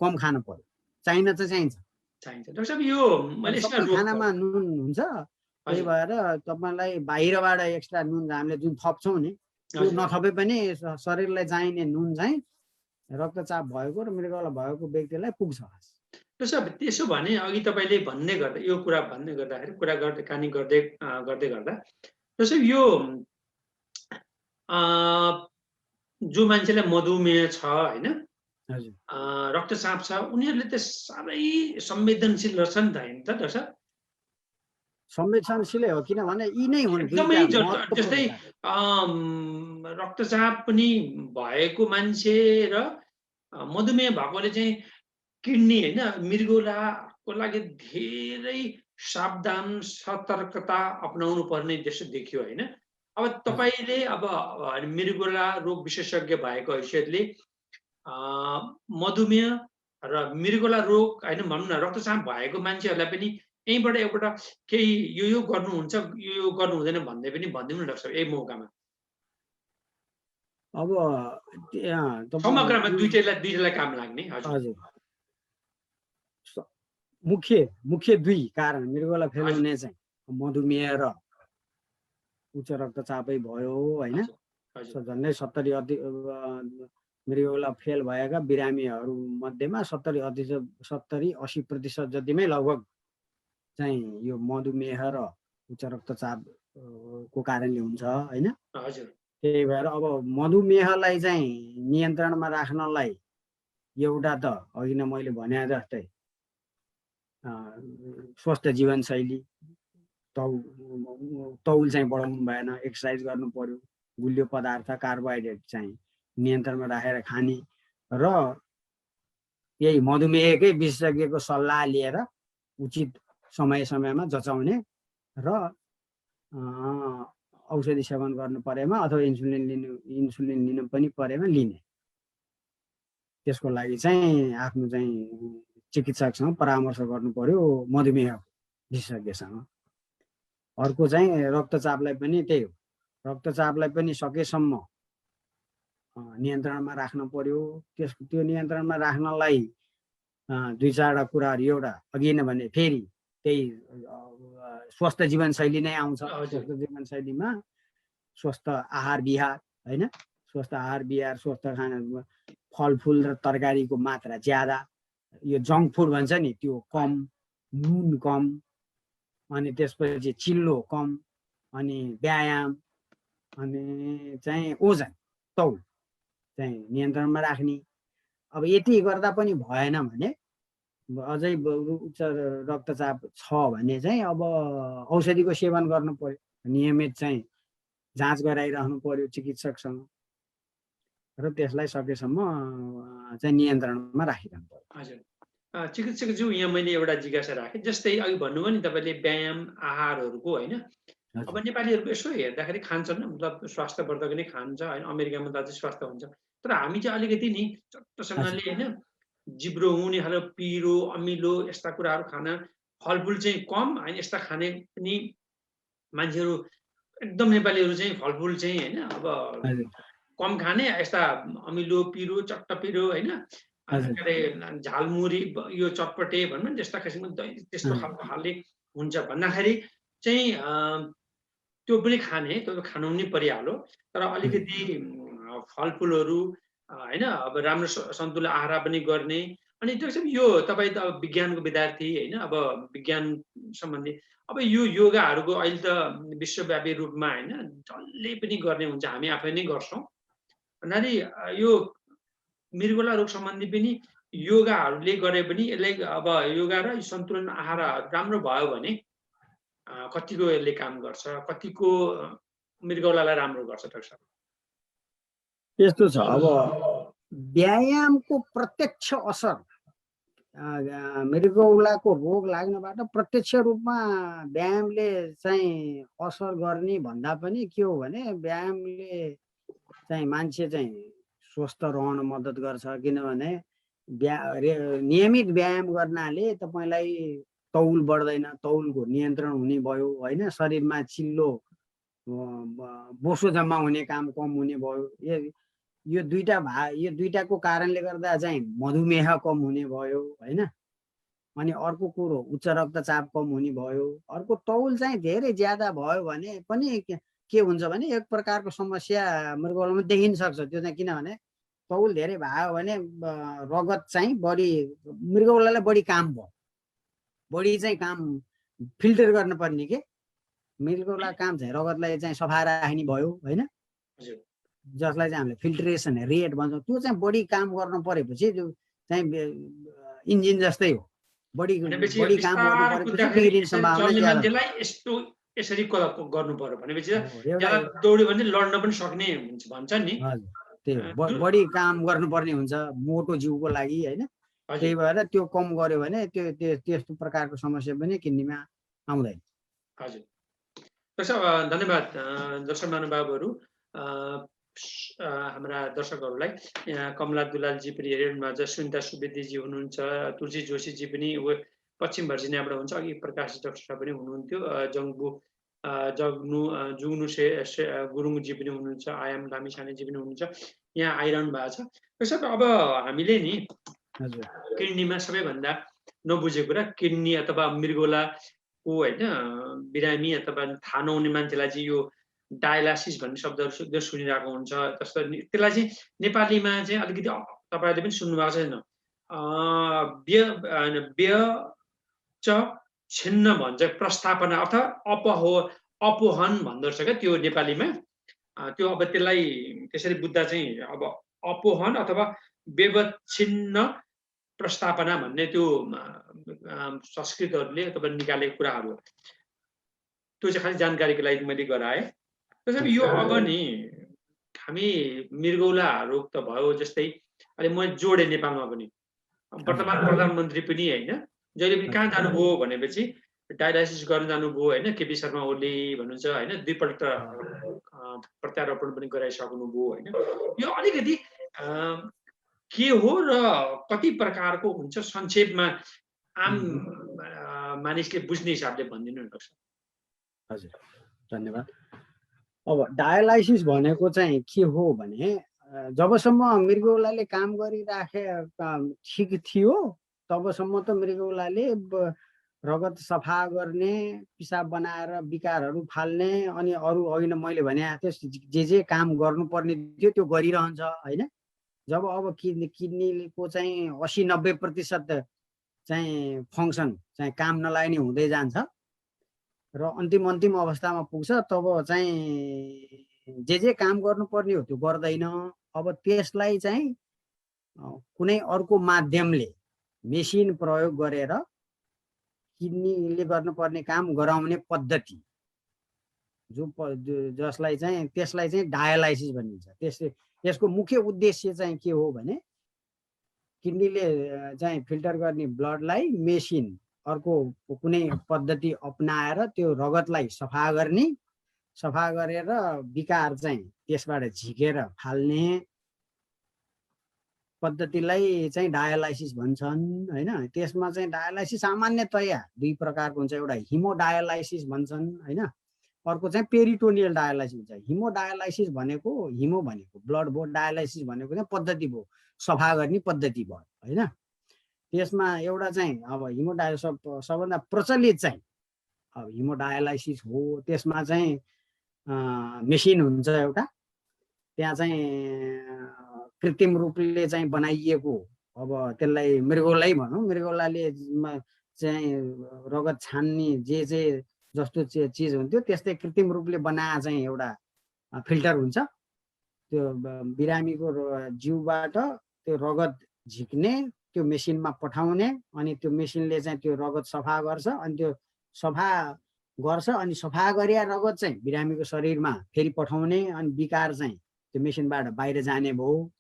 B: कम खानु पर्यो चाहिन त चाहिन्छ
A: डाक्टर साहब यो
B: खानामा नुन हुन्छ त्यही भएर तपाईँलाई बाहिरबाट एक्स्ट्रा नुन हामीले जुन थप्छौँ नि त्यो नथपे पनि शरीरलाई चाहिने नुन चाहिँ रक्तचाप भएको र मृगौला भएको व्यक्तिलाई पुग्छ
A: त्यसो भने अघि तपाईँले भन्ने गर्दा यो कुरा भन्ने गर्दाखेरि कुरा गर्दै कानी गर्दै गर्दा त्यसो यो जो मान्छेलाई मधुमेह छ होइन रक्तचाप छ उनीहरूले त साह्रै संवेदनशील रहेछ नि त होइन त डाक्टर साहब
B: संवेदनशीलै हो किनभने यी नै हुन्
A: एकदमै जस्तै रक्तचाप पनि भएको मान्छे र मधुमेह भएकोले चाहिँ किडनी होइन मृगौलाको लागि धेरै सावधान सतर्कता अपनाउनु पर्ने जस्तो देखियो होइन अब तपाईँले अब मृगौला रोग विशेषज्ञ भएको हैसियतले मधुमेह र मृगौला रोग होइन भनौँ न रक्तचाप भएको मान्छेहरूलाई पनि यहीँबाट एउटा केही यो गर्नुहुन्छ यो गर्नु हुँदैन भन्दै पनि भनिदिनु न डाक्टर साहब यही मौकामा
B: अब
A: समग्रमा दुईटैलाई काम लाग्ने
B: हजुर मुख्य 2 कारण मृगौला फेल हुने चाहिँ मधुमेह र उच्च रक्तचापै भयो होइन झन्डै 70 मृगौला फेल भएका बिरामीहरू मध्येमा 70-80% जतिमै लगभग चाहिँ यो मधुमेह र उच्च रक्तचापको कारणले हुन्छ होइन त्यही भएर अब मधुमेहलाई चाहिँ नियन्त्रणमा राख्नलाई एउटा त अघि नै मैले भने जस्तै स्वस्थ जीवनशैली तौल चाहिँ बढाउनु भएन एक्सर्साइज गर्नु पर्यो गुलियो पदार्थ कार्बोहाइड्रेट चाहिँ नियन्त्रणमा राखेर खाने र यही मधुमेहकै विशेषज्ञको सल्लाह लिएर उचित समयमा जचाउने र औषधि सेवन गर्नु परेमा अथवा इन्सुलिन लिनु पनि परेमा लिने त्यसको लागि चाहिँ आफ्नो चाहिँ चिकित्सकसँग परामर्श गर्नु पर्यो मधुमेह विशेषज्ञसँग अर्को चाहिँ रक्तचापलाई पनि त्यही हो रक्तचापलाई पनि सकेसम्म नियन्त्रणमा राख्नु पर्यो त्यो नियन्त्रणमा राख्नलाई 2-4 कुराहरू एउटा अघि नै भने फेरि त्यही स्वस्थ जीवनशैली नै आउँछ स्वस्थ जीवनशैलीमा स्वस्थ आहार विहार होइन, स्वस्थ आहार विहार, स्वस्थ खाना, फलफुल र तरकारीको मात्रा ज्यादा, यो जङ्क फुड भन्छ नि त्यो कम, नुन कम, अनि त्यसपछि चिल्लो कम, अनि व्यायाम, अनि चाहिँ ओजन तौल चाहिँ नियन्त्रणमा राख्ने। अब यति गर्दा पनि भएन भने, अझै उच्च रक्तचाप छ भने चाहिँ अब औषधिको सेवन गर्नु पर्यो, नियमित चाहिँ जाँच गराइरहनु पर्यो चिकित्सकसँग, र त्यसलाई सकेसम्म चाहिँ नियन्त्रणमा राखिरहनु पर्यो।
A: हजुर, चिकित्सकज्यू यहाँ मैले एउटा जिज्ञासा राखेँ, जस्तै अघि भन्नुभयो नि तपाईँले व्यायाम आहारहरूको होइन, अब नेपालीहरूको यसो हेर्दाखेरि खान्छन्, मतलब स्वास्थ्यवर्धक नै खान्छ होइन, अमेरिकामा त अझै स्वास्थ्य हुन्छ, तर हामी चाहिँ अलिकति नि चट्टसँगले होइन जिब्रो हुने खाले पिरो अमिलो यस्ता कुराहरू खान, फलफुल चाहिँ कम होइन, यस्ता खाने पनि मान्छेहरू एकदम नेपालीहरू चाहिँ फलफुल चाहिँ होइन अब कम खाने, यस्ता अमिलो पिरो चट्ट पिरो होइन, के अरे झालमुरी यो चटपटे भनौँ न त्यस्ता किसिमको त्यस्तो खालको खाले हुन्छ भन्दाखेरि चाहिँ त्यो पनि खाने, त्यो खानु पनि परिहाल्यो, तर अलिकति फलफुलहरू होइन, अब राम्रो सन्तुलन आहार पनि गर्ने। अनि त्यो चाहिँ यो तपाईँ त अब विज्ञानको विद्यार्थी होइन, अब विज्ञान सम्बन्धी अब यो योगाहरूको अहिले त विश्वव्यापी रूपमा होइन जसले पनि गर्ने हुन्छ, हामी आफै नै गर्छौँ भन्नाले यो मृगौला रोग सम्बन्धी पनि योगाहरूले गरे पनि यसलाई अब योगा र सन्तुलन आहार राम्रो भयो भने कतिको यसले काम गर्छ, कतिको मृगौलालाई राम्रो गर्छ डाक्टर साहब?
B: यस्तो छ, अब व्यायामको प्रत्यक्ष असर मृगौलाको रोग लाग्नबाट प्रत्यक्ष रूपमा व्यायामले चाहिँ असर गर्ने भन्दा पनि के हो भने व्यायामले चाहिँ मान्छे चाहिँ स्वस्थ रहन मद्दत गर्छ। किनभने नियमित व्यायाम गर्नाले तपाईँलाई तौल बढ्दैन, तौलको नियन्त्रण हुने भयो होइन, शरीरमा चिल्लो बोसो जम्मा हुने काम कम हुने भयो। यो दुईटाको कारणले गर्दा चाहिँ मधुमेह कम हुने भयो होइन। अनि अर्को कुरो उच्च रक्तचाप कम हुने भयो। अर्को तौल चाहिँ धेरै ज्यादा भयो भने पनि के हुन्छ भने एक प्रकारको समस्या मृगौलामा देखिन सक्छ। त्यो चाहिँ किनभने तौल धेरै भयो भने रगत चाहिँ बढी, मृगौलालाई बढी काम भयो, बढी चाहिँ काम फिल्टर गर्न पर्ने के मृगौला काम चाहिँ रगतलाई चाहिँ सफा राख्ने भयो होइन, जसलाई चाहिँ हामीले फिल्ट्रेसन रेट भन्छौँ। त्यो चाहिँ बढी काम गर्नु परेपछि जो चाहिँ इन्जिन जस्तै हो, बढी काम गर्नु परेपछि बिग्रिने सम्भावना ज्यादा।
A: यसरी गर्नु पर्यो भनेपछि ज्यादा दौड्यो भने लड्न पनि सक्ने हुन्छ भन्छ नि।
B: त्यही बढी काम गर्नुपर्ने हुन्छ मोटो जिउको लागि होइन। त्यही भएर त्यो कम गर्यो भने त्यो त्यस्तो प्रकारको समस्या पनि किडनीमा आउँदैन।
A: हजुर, धन्यवाद दर्शक महानुभावहरू। हाम्रा दर्शकहरूलाई यहाँ कमला दुलालजी पनि हेरिरहनु भएको छ, सुनिता सुवेदीजी हुनुहुन्छ, तुलसी जोशीजी पनि पश्चिम भर्जिनियाबाट हुन्छ, अघि प्रकाश डाक्टर साहब पनि हुनुहुन्थ्यो, जुग्नु गुरुङजी पनि हुनुहुन्छ, आयाम लामिछानेजी पनि हुनुहुन्छ, यहाँ आइरहनु भएको छ। त्यसर्थ अब हामीले नि किडनीमा सबैभन्दा नबुझेको कुरा किडनी अथवा मृगौलाको होइन बिरामी अथवा थाहा नहुने मान्छेलाई चाहिँ यो डायलासिस भन्ने शब्दहरू सुनिरहेको हुन्छ। त्यसलाई चाहिँ नेपालीमा चाहिँ अलिकति तपाईँहरूले पनि सुन्नुभएको छैन, छिन्न भन्छ प्रस्थापना अथवा अपोहन भन्दो रहेछ क्या त्यो नेपालीमा। त्यो अब त्यसलाई त्यसरी बुझ्दा चाहिँ अब अपोहन अथवा व्यवच्छिन्न प्रस्थापना भन्ने त्यो संस्कृतहरूले अथवा निकालेको कुराहरू, त्यो चाहिँ खालि जानकारीको लागि मैले गराएँ। त्यसैले यो अब नि हामी मृगौला रोग त भयो, जस्तै अहिले म जोडेँ नेपालमा पनि वर्तमान प्रधानमन्त्री पनि होइन जहिले पनि कहाँ जानुभयो भनेपछि डायलासिस गर्न जानुभयो होइन, केपी शर्मा ओली भन्नुहुन्छ होइन, 2 पल्ट प्रत्यारोपण पनि गराइसक्नुभयो होइन। यो अलिकति के हो र कति प्रकारको हुन्छ संक्षेपमा आम मानिसले बुझ्ने हिसाबले भनिदिनु न।
B: हजुर, धन्यवाद। अब डायलाइसिस भनेको चाहिँ के हो भने जबसम्म मृगौलाले काम गरिराखे ठिक थियो तबसम्म त मृगौलाले रगत सफा गर्ने, पिसाब बनाएर विकारहरू फाल्ने, अनि अरू अघि नै मैले भने जे काम गर्नुपर्ने थियो त्यो गरिरहन्छ होइन। जब अब किडनीको चाहिँ 80-90% चाहिँ फङ्सन चाहिँ काम नलाग्ने हुँदै जान्छ र अन्तिम अवस्थामा पुग्छ, तब चाहिँ जे काम गर्नुपर्ने हो त्यो गर्दैन। अब त्यसलाई चाहिँ कुनै अर्को माध्यमले मेसिन प्रयोग गरेर किडनीले गर्नुपर्ने काम गराउने पद्धति त्यसलाई चाहिँ डायलाइसिस भनिन्छ। यसको मुख्य उद्देश्य चाहिँ के हो भने किडनीले चाहिँ फिल्टर गर्ने ब्लडलाई मेसिन अर्को कुनै पद्धति अपनाएर त्यो रगतलाई सफा गरेर विकार चाहिँ त्यसबाट झिकेर फाल्ने पद्धतिलाई चाहिँ डायलाइसिस भन्छन् होइन। त्यसमा चाहिँ डायलाइसिस सामान्यतया दुई प्रकारको हुन्छ, एउटा हिमोडायलाइसिस भन्छन् होइन, अर्को चाहिँ पेरिटोनियल डायलाइसिस हुन्छ। हिमोडायलाइसिस भनेको ब्लड भयो, डायलाइसिस भनेको चाहिँ पद्धति भयो, सफा गर्ने पद्धति भयो होइन। त्यसमा एउटा चाहिँ अब हिमोडायलाइसिस सबभन्दा प्रचलित चाहिँ अब हिमोडायलाइसिस हो। त्यसमा चाहिँ मेसिन हुन्छ एउटा, त्यहाँ चाहिँ कृत्रिम रूपले चाहिँ बनाइएको, अब त्यसलाई मृगौलाई भनौँ, मृगौलाले चाहिँ रगत छान्ने जे जस्तो चिज हुन्थ्यो त्यस्तै कृत्रिम रूपले बनाए चाहिँ एउटा फिल्टर हुन्छ। त्यो बिरामीको जिउबाट त्यो रगत झिक्ने, त्यो मेसिनमा पठाउने, अनि त्यो मेसिनले चाहिँ त्यो रगत सफा गर्छ, अनि त्यो सफा गरिया रगत चाहिँ बिरामीको शरीरमा फेरि पठाउने, अनि विकार चाहिँ त्यो मेसिनबाट बाहिर जाने भयो,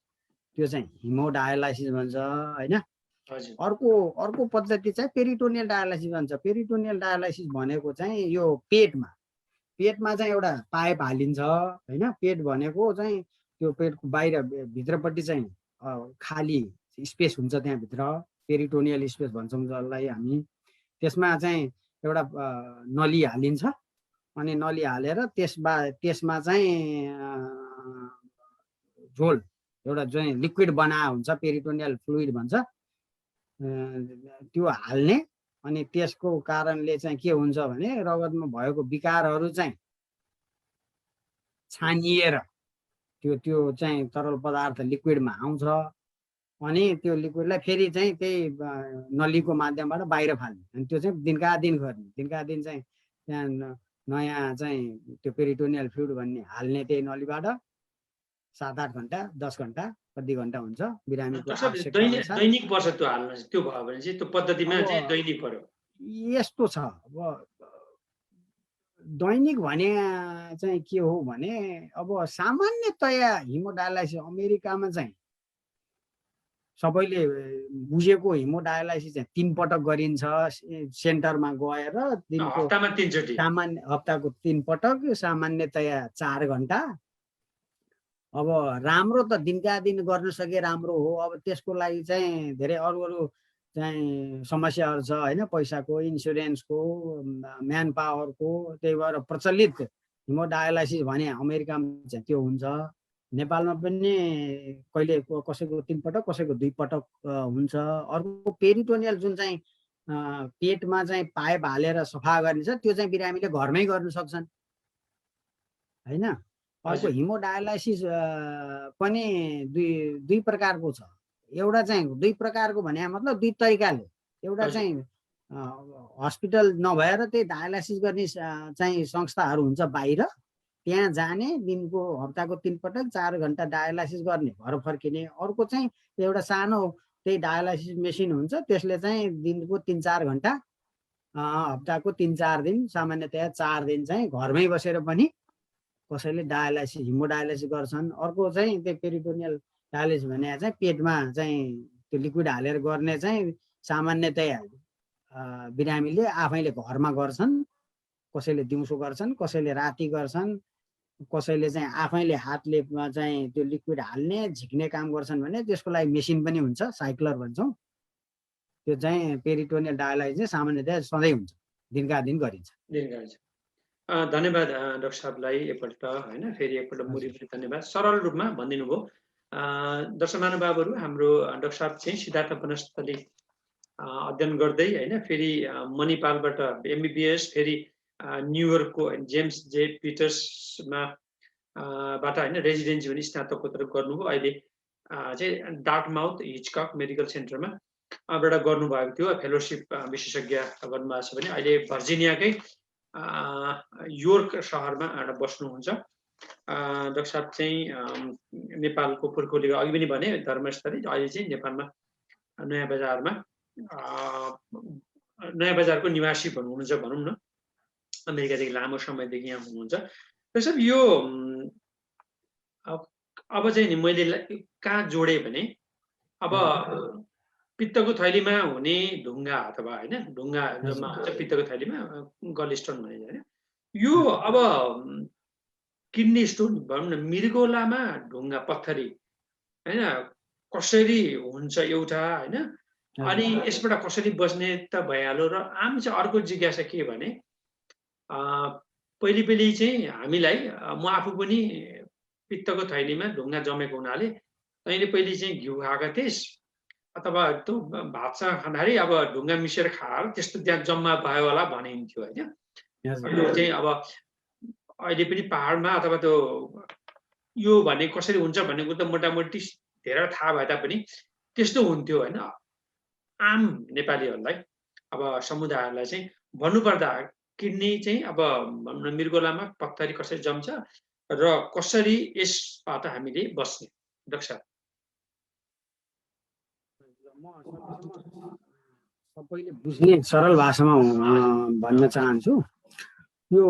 B: त्यो चाहिँ हिमोडायलाइसिस भन्छ होइन। अर्को पद्धति चाहिँ पेरिटोनियल डायलाइसिस भन्छ। पेरिटोनियल डायलाइसिस भनेको चाहिँ यो पेटमा चाहिँ एउटा पाइप हालिन्छ होइन। पेट भनेको चाहिँ त्यो पेटको बाहिर भित्रपट्टि चाहिँ खाली स्पेस हुन्छ, त्यहाँभित्र पेरिटोनियल स्पेस भन्छौँ जसलाई हामी। त्यसमा चाहिँ एउटा नली हालिन्छ, अनि नली हालेर त्यसमा चाहिँ झोल एउटा चाहिँ लिक्विड बना हुन्छ, पेरिटोनियल फ्लुइड भन्छ, त्यो हाल्ने। अनि त्यसको कारणले चाहिँ के हुन्छ भने रगतमा भएको विकारहरू चाहिँ छानिएर त्यो चाहिँ तरल पदार्थ लिक्विडमा आउँछ, अनि त्यो लिक्विडलाई फेरि चाहिँ त्यही नलीको माध्यमबाट बाहिर फाल्ने। अनि त्यो चाहिँ दिनका दिन चाहिँ त्यहाँ नयाँ चाहिँ त्यो पेरिटोनियल फ्लुइड भन्ने हाल्ने त्यही नलीबाट 7-8 घन्टा 10 घन्टा कति घन्टा हुन्छ बिरामीको आवश्यकता।
A: दैनिक वर्ष त्यो हाल्न त्यो भयो भने चाहिँ त्यो पद्धतिमा चाहिँ दैनिक पर्यो।
B: यस्तो छ, अब दैनिक भने चाहिँ के हो भने अब सामान्यतया हिमोडायलाइसिस अमेरिकामा चाहिँ सबैले बुझेको हिमोडायलाइसिस चाहिँ 3 पटक गरिन्छ सेन्टरमा गएर, दिनको हप्ताको 3 पटक, सामान्यतया 4 घन्टा। अब राम्रो त दिनका दिन गर्न सके राम्रो हो। अब त्यसको लागि चाहिँ धेरै अरू चाहिँ समस्याहरू छ होइन, पैसाको, इन्सुरेन्सको, म्यान पावरको। त्यही भएर प्रचलित हिमोडायलाइसिस भने अमेरिकामा चाहिँ त्यो हुन्छ। नेपालमा पनि कहिले कसैको 3 पटक, कसैको 2 पटक हुन्छ। अर्को पेरिटोनियल जुन चाहिँ पेटमा चाहिँ पाइप हालेर सफा गर्ने छ, त्यो चाहिँ बिरामीले घरमै गर्न सक्छन् होइन। अर्को हिमोडायलाइसिस पनि दुई प्रकारको छ। एउटा चाहिँ 2 प्रकारको भने मतलब 2 तरिकाले, एउटा चाहिँ हस्पिटल नभएर त्यही डायलाइसिस गर्ने चाहिँ संस्थाहरू हुन्छ बाहिर, त्यहाँ जाने, दिनको हप्ताको 3 पटक 4 घन्टा डायलाइसिस गर्ने, घर फर्किने। अर्को चाहिँ एउटा सानो त्यही डायलाइसिस मेसिन हुन्छ, त्यसले चाहिँ दिनको 3-4 घन्टा, हप्ताको 3-4 दिन, सामान्यतया 4 दिन चाहिँ घरमै बसेर पनि कसैले हिमोडायलाइसिस गर्छन्। अर्को चाहिँ त्यो पेरिटोनियल डायलाइसिस भने चाहिँ पेटमा चाहिँ त्यो लिक्विड हालेर गर्ने चाहिँ सामान्यतया बिरामीले आफैले घरमा गर्छन्। कसैले दिउँसो गर्छन्, कसैले राति गर्छन्, कसैले चाहिँ आफैले हातले चाहिँ त्यो लिक्विड हाल्ने झिक्ने काम गर्छन् भने त्यसको लागि मेसिन पनि हुन्छ, साइक्लर भन्छौँ। त्यो चाहिँ पेरिटोनियल डायलाइसिस सामान्यतया सधैँ हुन्छ, दिनका दिन गरिन्छ।
A: धन्यवाद डाक्टर साहबलाई एकपल्ट होइन, फेरि एकपल्ट मुरीमुरी धन्यवाद। सरल रूपमा भनिदिनु भयो। दर्शक महानुभावहरू, हाम्रो डाक्टर साहब चाहिँ सिद्धार्थ वनस्थली अध्ययन गर्दै होइन फेरि मणिपालबाट MBBS फेरि न्युयोर्कको जेम्स जे पिटर्समा बाट होइन रेजिडेन्सी पनि स्नातकोत्तर गर्नुभयो। अहिले चाहिँ डार्टमाउथ हिचकक मेडिकल सेन्टरमा बाट गर्नुभएको थियो, फेलोसिप विशेषज्ञ गर्नुभएको छ भने अहिले भर्जिनियाकै योर्क सहरमा बस्नुहुन्छ। डाक्टर साहब चाहिँ नेपालको पुर्खौलीको अघि पनि भने धर्मस्थली, अहिले चाहिँ नेपालमा नयाँ बजारको निवासी हुनुहुन्छ भनौँ न, अमेरिकादेखि लामो समयदेखि यहाँ हुनुहुन्छ। डाक्टर साहब यो अब चाहिँ नि मैले कहाँ जोडेँ भने अब पित्तको थैलीमा हुने ढुङ्गा अथवा होइन ढुङ्गा जम्मा हुन्छ पित्तको थैलीमा गल स्टोन भनिन्छ होइन, यो अब किडनी स्टोन भनौँ न मृगौलामा ढुङ्गा पत्थरी होइन कसरी हुन्छ एउटा होइन, अनि यसबाट कसरी बस्ने त भइहाल्यो। र आम चाहिँ अर्को जिज्ञासा के भने पहिले चाहिँ हामीलाई म आफू पनि पित्तको थैलीमा ढुङ्गा जमेको हुनाले तैँले पहिले चाहिँ घिउ खाएका थिइस् अथवा त्यो भातसँग खाँदाखेरि अब ढुङ्गा मिसेर खाएर त्यस्तो त्यहाँ जम्मा भयो होला भनिन्थ्यो होइन। यो चाहिँ अब अहिले पनि पहाडमा अथवा त्यो यो भने कसरी हुन्छ भन्ने कुरो त मोटामोटी धेरै थाहा भए तापनि त्यस्तो हुन्थ्यो होइन। आम नेपालीहरूलाई अब समुदायहरूलाई चाहिँ भन्नुपर्दा किडनी चाहिँ अब मृगौलामा पत्थरी कसरी जम्छ र कसरी यसबाट हामीले बस्ने, डाक्टर साहब?
B: सबैले बुझ्ने सरल भाषामा भन्न चाहन्छु। यो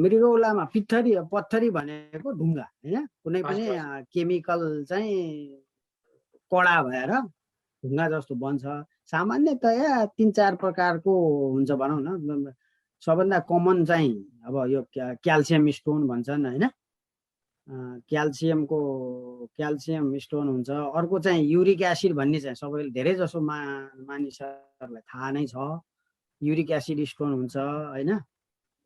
B: मृगौलामा पत्थरी भनेको ढुङ्गा होइन, कुनै पनि केमिकल चाहिँ कडा भएर ढुङ्गा जस्तो बन्छ। सामान्यतया 3-4 प्रकारको हुन्छ भनौँ न। सबभन्दा कमन चाहिँ अब यो क्याल्सियम स्टोन भन्छन् होइन, क्याल्सियम स्टोन हुन्छ। अर्को चाहिँ युरिक एसिड भन्ने चाहिँ सबैले धेरै जसो मानिसहरूलाई थाहा नै छ, युरिक एसिड स्टोन हुन्छ होइन।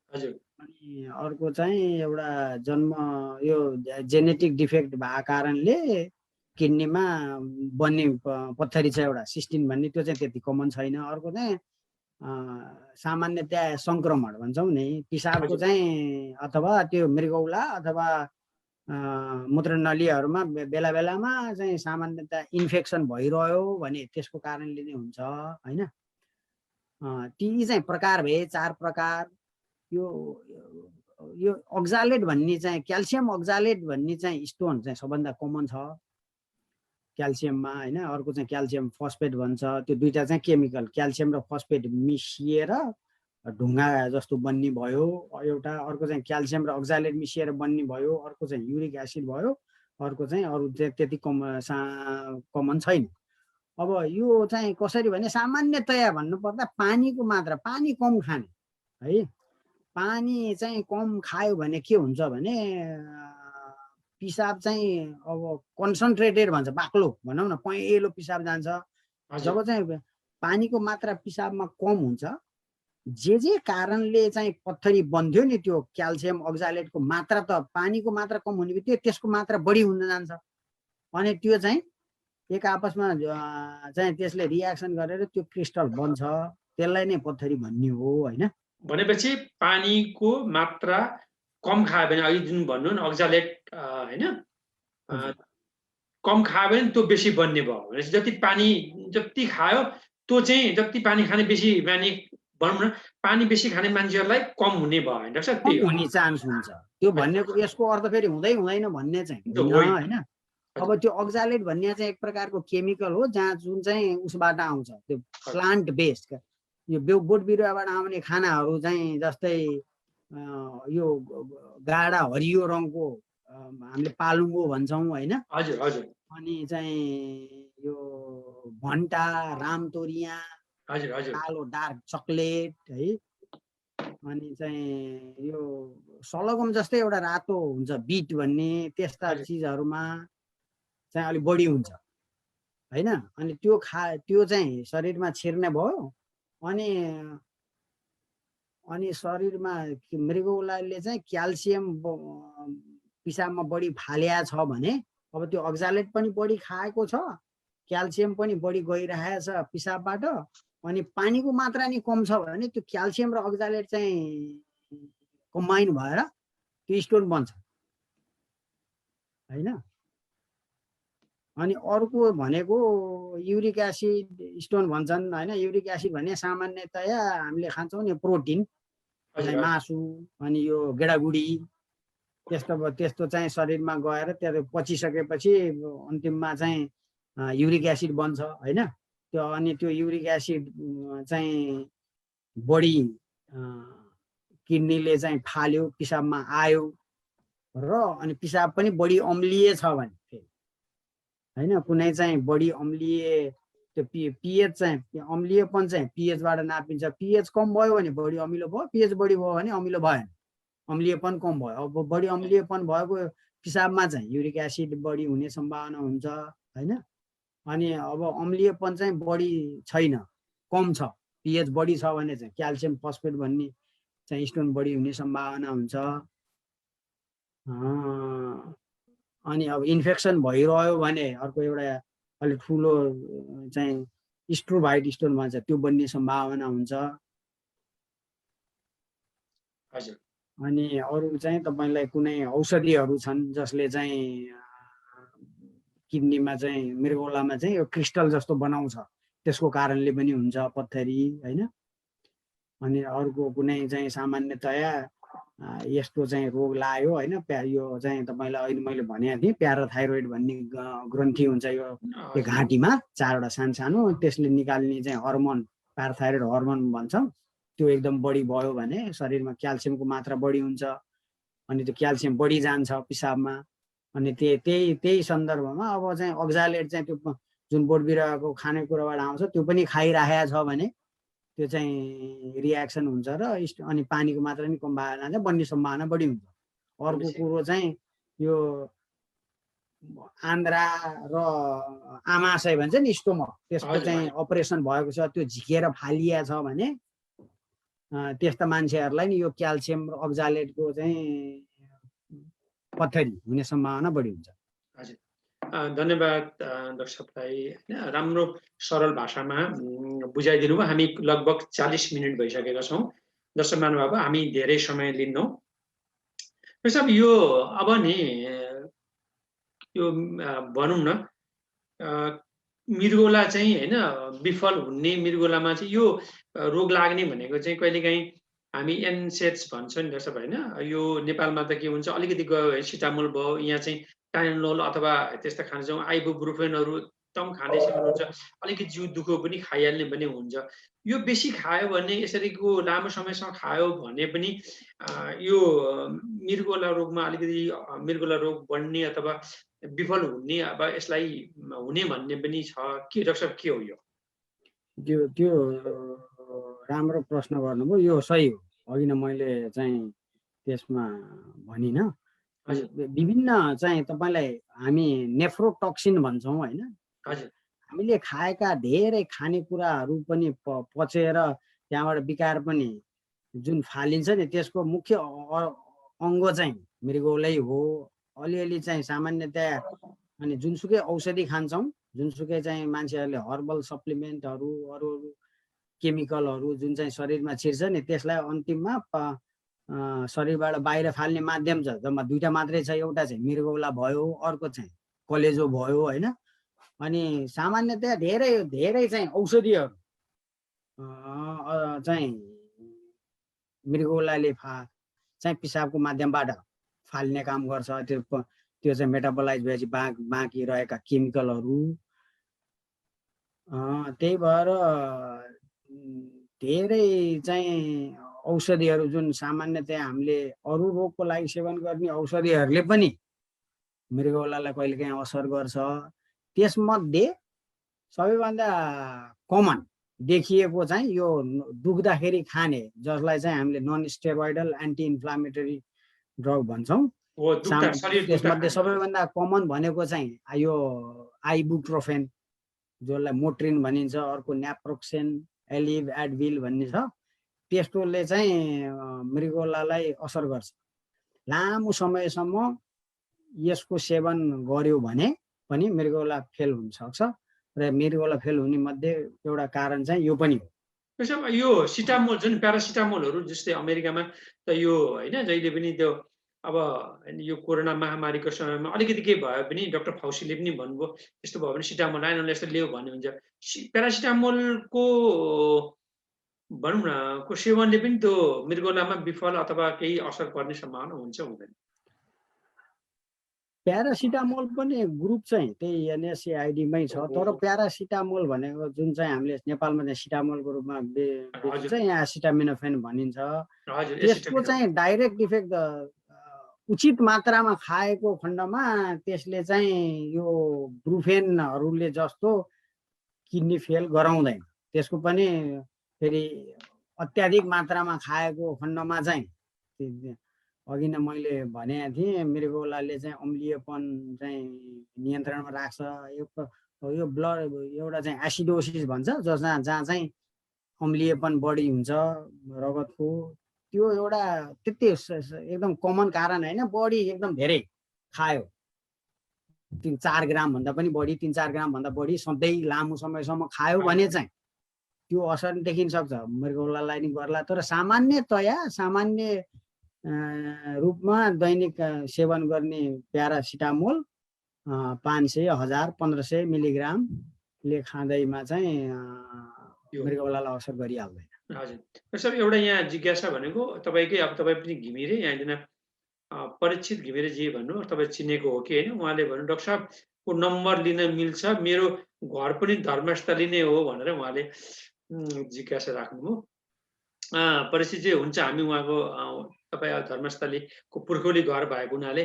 B: अनि अर्को चाहिँ एउटा जन्म यो जेनेटिक डिफेक्ट भएको कारणले किडनीमा बन्ने पत्थरी छ एउटा सिस्टिन भन्ने, त्यो चाहिँ त्यति कमन छैन। अर्को चाहिँ सामान्यतया सङ्क्रमण भन्छौँ नि, पिसाबको चाहिँ अथवा त्यो मृगौला अथवा मूत्रनलीहरूमा बेला बेलामा चाहिँ सामान्यतया इन्फेक्सन भइरह्यो भने त्यसको कारणले नै हुन्छ होइन। ती चाहिँ प्रकार भए 4 प्रकार। यो अक्जालेट भन्ने चाहिँ क्याल्सियम अक्जालेट भन्ने चाहिँ स्टोन चाहिँ सबभन्दा कमन छ क्याल्सियममा होइन। अर्को चाहिँ क्याल्सियम फस्फेट भन्छ, त्यो दुईटा चाहिँ केमिकल क्याल्सियम र फस्फेट मिसिएर ढुङ्गा जस्तो बन्ने भयो एउटा। अर्को चाहिँ क्याल्सियम र अक्जालेट मिसिएर बन्ने भयो। अर्को चाहिँ युरिक एसिड भयो। अर्को चाहिँ अरू त्यति कमन छैन। अब यो चाहिँ कसरी भने सामान्यतया भन्नुपर्दा पानीको मात्रा, पानी कम खाने है। पानी चाहिँ कम खायो भने के हुन्छ भने पिसाब चाहिँ अब कन्सन्ट्रेटेड भन्छ, बाक्लो भनौँ न, पहेँलो पिसाब जान्छ। जब चाहिँ पानीको मात्रा पिसाबमा कम हुन्छ, जे कारणले चाहिँ पत्थरी बन्थ्यो नि, त्यो क्याल्सियम अक्जालेटको मात्रा त पानीको मात्रा कम हुने बित्तिकै त्यसको मात्रा बढी हुन जान्छ। अनि त्यो चाहिँ एक आपसमा चाहिँ त्यसले रियाक्सन गरेर त्यो क्रिस्टल बन्छ, त्यसलाई नै पत्थरी भन्ने हो होइन।
A: भनेपछि पानीको मात्रा कम खायो भने अघि जुन भन्नु न अक्जालेट होइन, कम खायो भने त्यो बेसी बन्ने भयो भनेपछि जति खायो त्यो चाहिँ जति पानी खाने बेसी बानी भनौँ न, पानी बेसी खाने मान्छेहरूलाई कम हुने भयो होइन डाक्टर साहब?
B: कम हुने चान्स हुन्छ। त्यो भनेको यसको अर्थ फेरि हुँदैन भन्ने चाहिँ होइन। अब त्यो अक्जालेट भन्ने चाहिँ एक प्रकारको केमिकल हो जुन चाहिँ उसबाट आउँछ, त्यो प्लान्ट बेस्ड, यो बोट बिरुवाबाट आउने खानाहरू चाहिँ जस्तै यो गाढा हरियो रङको हामीले पालुङ्गो भन्छौँ होइन। अनि चाहिँ यो भन्टा, रामतोरिया, कालो डार्क चक्लेट है। अनि चाहिँ यो सलगम जस्तै एउटा रातो हुन्छ बिट भन्ने, त्यस्ता चिजहरूमा चाहिँ अलिक बढी हुन्छ होइन। अनि त्यो चाहिँ शरीरमा छिर्ने भयो। अनि शरीरमा मृगौलाले चाहिँ क्याल्सियम पिसाबमा बढी फाल्या छ भने अब त्यो अक्जालेट पनि बढी खाएको छ, क्याल्सियम पनि बढी गइरहेको छ पिसाबबाट, अनि पानीको मात्रा नि कम छ भने त्यो क्याल्सियम र अक्जालेट चाहिँ कम्बाइन भएर त्यो स्टोन बन्छ हैन। अनि अर्को भनेको युरिक एसिड स्टोन भन्छन् हैन। युरिक एसिड भने सामान्यतया हामीले खान्छौँ नि प्रोटिन, मासु अनि यो गेडागुडी त्यस्तो चाहिँ शरीरमा गएर त्यो पचिसकेपछि अन्तिममा चाहिँ युरिक एसिड बन्छ हैन। त्यो अनि त्यो युरिक एसिड चाहिँ बढी किडनीले चाहिँ फाल्यो, पिसाबमा आयो र अनि पिसाब पनि बढी अम्लीय छ भने हैन, कुनै चाहिँ बढी अम्लीय त्यो पीएच चाहिँ अम्लीयपन चाहिँ पीएचबाट नापिन्छ। पीएच कम भयो भने बढी अमिलो भयो, पीएच बढी भयो भने अमिलो भएन, अम्लीयपन कम भयो। अब बढी अम्लीयपन भएको पिसाबमा चाहिँ युरिक एसिड बढी हुने सम्भावना हुन्छ हैन। अनि अब अम्लीयपन चाहिँ बढी छैन, कम छ, पीएच बढी छ भने चाहिँ क्याल्सियम फस्फेट भन्ने चाहिँ स्टोन बढी हुने सम्भावना हुन्छ। अनि अब इन्फेक्सन भइरह्यो भने अर्को एउटा अलिक ठुलो चाहिँ स्ट्रोभाइट स्टोन भन्छ, त्यो बन्ने सम्भावना हुन्छ। अनि अरू चाहिँ तपाईलाई कुनै औषधिहरू छन् जसले चाहिँ किडनीमा चाहिँ मृगौलामा चाहिँ यो क्रिस्टल जस्तो बनाउँछ, त्यसको कारणले पनि हुन्छ पत्थरी हैन। अनि अर्को कुनै चाहिँ सामान्यतया यस्तो चाहिँ रोग लाग्यो हैन, यो चाहिँ तपाईलाई अहिले मैले भनेको थिएँ प्याराथाइरोइड भन्ने ग्रन्थि हुन्छ यो घाँटीमा, चारवटा सानो त्यसले निकाल्ने चाहिँ हर्मोन प्याराथाइरोइड हर्मोन भन्छौँ, त्यो एकदम बढी भयो भने शरीरमा क्याल्सियमको मात्रा बढी हुन्छ। अनि त्यो क्याल्सियम बढी जान्छ पिसाबमा। अनि त्यही सन्दर्भमा अब चाहिँ अक्जालेट चाहिँ त्यो जुन बोट बिरुवाको खानेकुराबाट आउँछ त्यो पनि खाइराखेको छ भने त्यो चाहिँ रियाक्सन हुन्छ र अनि पानीको मात्रा नि कम भएर जान्छ, बन्ने सम्भावना बढी हुन्छ। अर्को कुरो चाहिँ यो आन्द्रा र आमाशय भन्छ नि स्टोमक, त्यसको चाहिँ अपरेसन भएको छ, त्यो झिकेर फालिया छ भने त्यस्ता मान्छेहरूलाई नि यो क्याल्सियम र अक्जालेटको चाहिँ पत्थरी हुने सम्भावना बढी हुन्छ।
A: हजुर, धन्यवाद डाक्टर साहबलाई, राम्रो सरल भाषामा बुझाइदिनु भयो। हामी लगभग 40 मिनट भइसकेका छौँ। दर्शक महानुभाव, हामी धेरै समय लिन्नौँ। डाक्टर साहब, यो अब नि यो भनौँ न मृगौला चाहिँ हैन विफल हुने मृगौलामा चाहिँ यो रोग लाग्ने भनेको चाहिँ कहिलेकाहीँ हामी एनसेट्स भन्छौँ नि डाक्टर साहब हैन। यो नेपालमा त के हुन्छ, अलिकति गयो है सिटामोल भयो, यहाँ चाहिँ टाइनोल अथवा त्यस्ता खान्छौँ, आइबुप्रोफेनहरू एकदम खाने सेवन हुन्छ, अलिकति जिउ दुखो पनि खाइहाल्ने पनि हुन्छ। यो बेसी खायो भने यसरीको लामो समयसम्म खायो भने पनि यो मृगौला रोगमा अलिकति मृगौला रोग बढ्ने अथवा विफल हुने अब यसलाई हुने भन्ने पनि छ के डाक्टर साहब, के हो यो?
B: त्यो राम्रो प्रश्न गर्नुभयो, यो सही हो। अघि नै मैले चाहिँ त्यसमा भनिन, विभिन्न चाहिँ तपाईलाई हामी नेफ्रोटक्सिन भन्छौँ हैन। हामीले खाएका धेरै खानेकुराहरू पनि पचेर त्यहाँबाट विकार पनि जुन फालिन्छ नि, त्यसको मुख्य अङ्ग चाहिँ मृगौलै हो। अलिअलि चाहिँ सामान्यतया अनि जुनसुकै औषधि खान्छौँ, जुनसुकै चाहिँ मान्छेहरूले हर्बल सप्लिमेन्टहरू अरू केमिकलहरू जुन चाहिँ शरीरमा छिर्छ नि, त्यसलाई अन्तिममा शरीरबाट बाहिर फाल्ने माध्यम छ। जम्मा दुईटा मात्रै छ, एउटा चाहिँ मृगौला भयो, अर्को चाहिँ कलेजो भयो हैन। अनि सामान्यतया धेरै चाहिँ औषधिहरू चाहिँ मृगौलाले चाहिँ पिसाबको माध्यमबाट फाल्ने काम गर्छ। त्यो चाहिँ मेटाबोलाइज भएपछि बाँकी रहेका केमिकलहरू, त्यही भएर धेरै चाहिँ औषधिहरू जुन सामान्यतया हामीले अरू रोगको लागि सेवन गर्ने औषधिहरूले पनि मृगौलालाई कहिलेकाहीँ असर गर्छ। त्यसमध्ये सबैभन्दा कमन देखिएको चाहिँ यो दुख्दाखेरि खाने, जसलाई चाहिँ हामीले non steroidal anti inflammatory drug भन्छौँ। त्यसमध्ये सबैभन्दा कमन भनेको चाहिँ यो आइबुप्रोफेन, जसलाई मोट्रिन भनिन्छ, अर्को न्याप्रोक्सेन, एलिभ, एडभिल भन्ने छ। त्यस्तोले चाहिँ मृगौलालाई असर गर्छ। लामो समयसम्म यसको सेवन गर्यो भने पनि मृगौला फेल हुन सक्छ र मृगौला फेल हुने मध्ये एउटा कारण चाहिँ यो पनि हो।
A: त्यसो यो सिटामोल जुन प्यारासिटामोलहरू जस्तै अमेरिकामा त यो होइन जहिले पनि त्यो अब यो कोरोना महामारीको समयमा अलिकति केही भयो पनि डाक्टर फाउसीले पनि भन्नुभयो त्यस्तो भयो भने सिटामोल आएन यस्तो लियो भन्ने हुन्छ। प्यारासिटामोलको भनौँ न को सेवनले पनि त्यो मृगौलामा विफल अथवा केही असर पर्ने सम्भावना हुन्छ हुँदैन?
B: प्यारासिटामोल पनि ग्रुप चाहिँ त्यही एनएसएआइडीमै छ, तर प्यारासिटामोल भनेको जुन चाहिँ हामीले नेपालमा चाहिँ सिटामोलको रूपमा बेचिन्छ, यहाँ एसिटामिनोफेन भनिन्छ। त्यसको चाहिँ डाइरेक्ट इफेक्ट उचित मात्रामा खाएको खण्डमा त्यसले चाहिँ यो ब्रुफेनहरूले जस्तो किडनी फेल गराउँदैन। त्यसको पनि फेरि अत्याधिक मात्रामा खाएको खण्डमा चाहिँ अघि नै मैले भनेको थिएँ मृगौलाले चाहिँ अम्लीयपन चाहिँ नियन्त्रणमा राख्छ। यो ब्लड एउटा चाहिँ एसिडोसिस भन्छ जहाँ चाहिँ अम्लीयपन बढी हुन्छ रगतको, त्यो एउटा त्यति एकदम कमन कारण होइन। बढी एकदम धेरै खायो 3-4 ग्राम भन्दा पनि बढी 3-4 ग्राम भन्दा बढी सधैँ लामो समयसम्म खायो भने चाहिँ त्यो असर देखिन सक्छ मृगौलालाई नि गर्ला। तर सामान्य रूपमा दैनिक सेवन गर्ने प्यारासिटामोल 500, 1000, 1500 मिलिग्रामले खाँदैमा चाहिँ मृगौलालाई असर गरिहाल्दैन।
A: हजुर सर, एउटा यहाँ जिज्ञासा भनेको तपाईँकै अब तपाईँ पनि घिमिरे यहाँजना परीक्षित घिमिरेजी भन्नु तपाईँ चिनेको हो कि होइन? उहाँले भन्नु डाक्टर साहबको नम्बर लिन मिल्छ, मेरो घर पनि धर्मस्थली नै हो भनेर उहाँले जिज्ञासा राख्नुभयो। परिस्थिति चाहिँ हुन्छ हामी उहाँको तपाईँ धर्मस्थलीको पुर्खौली घर भएको हुनाले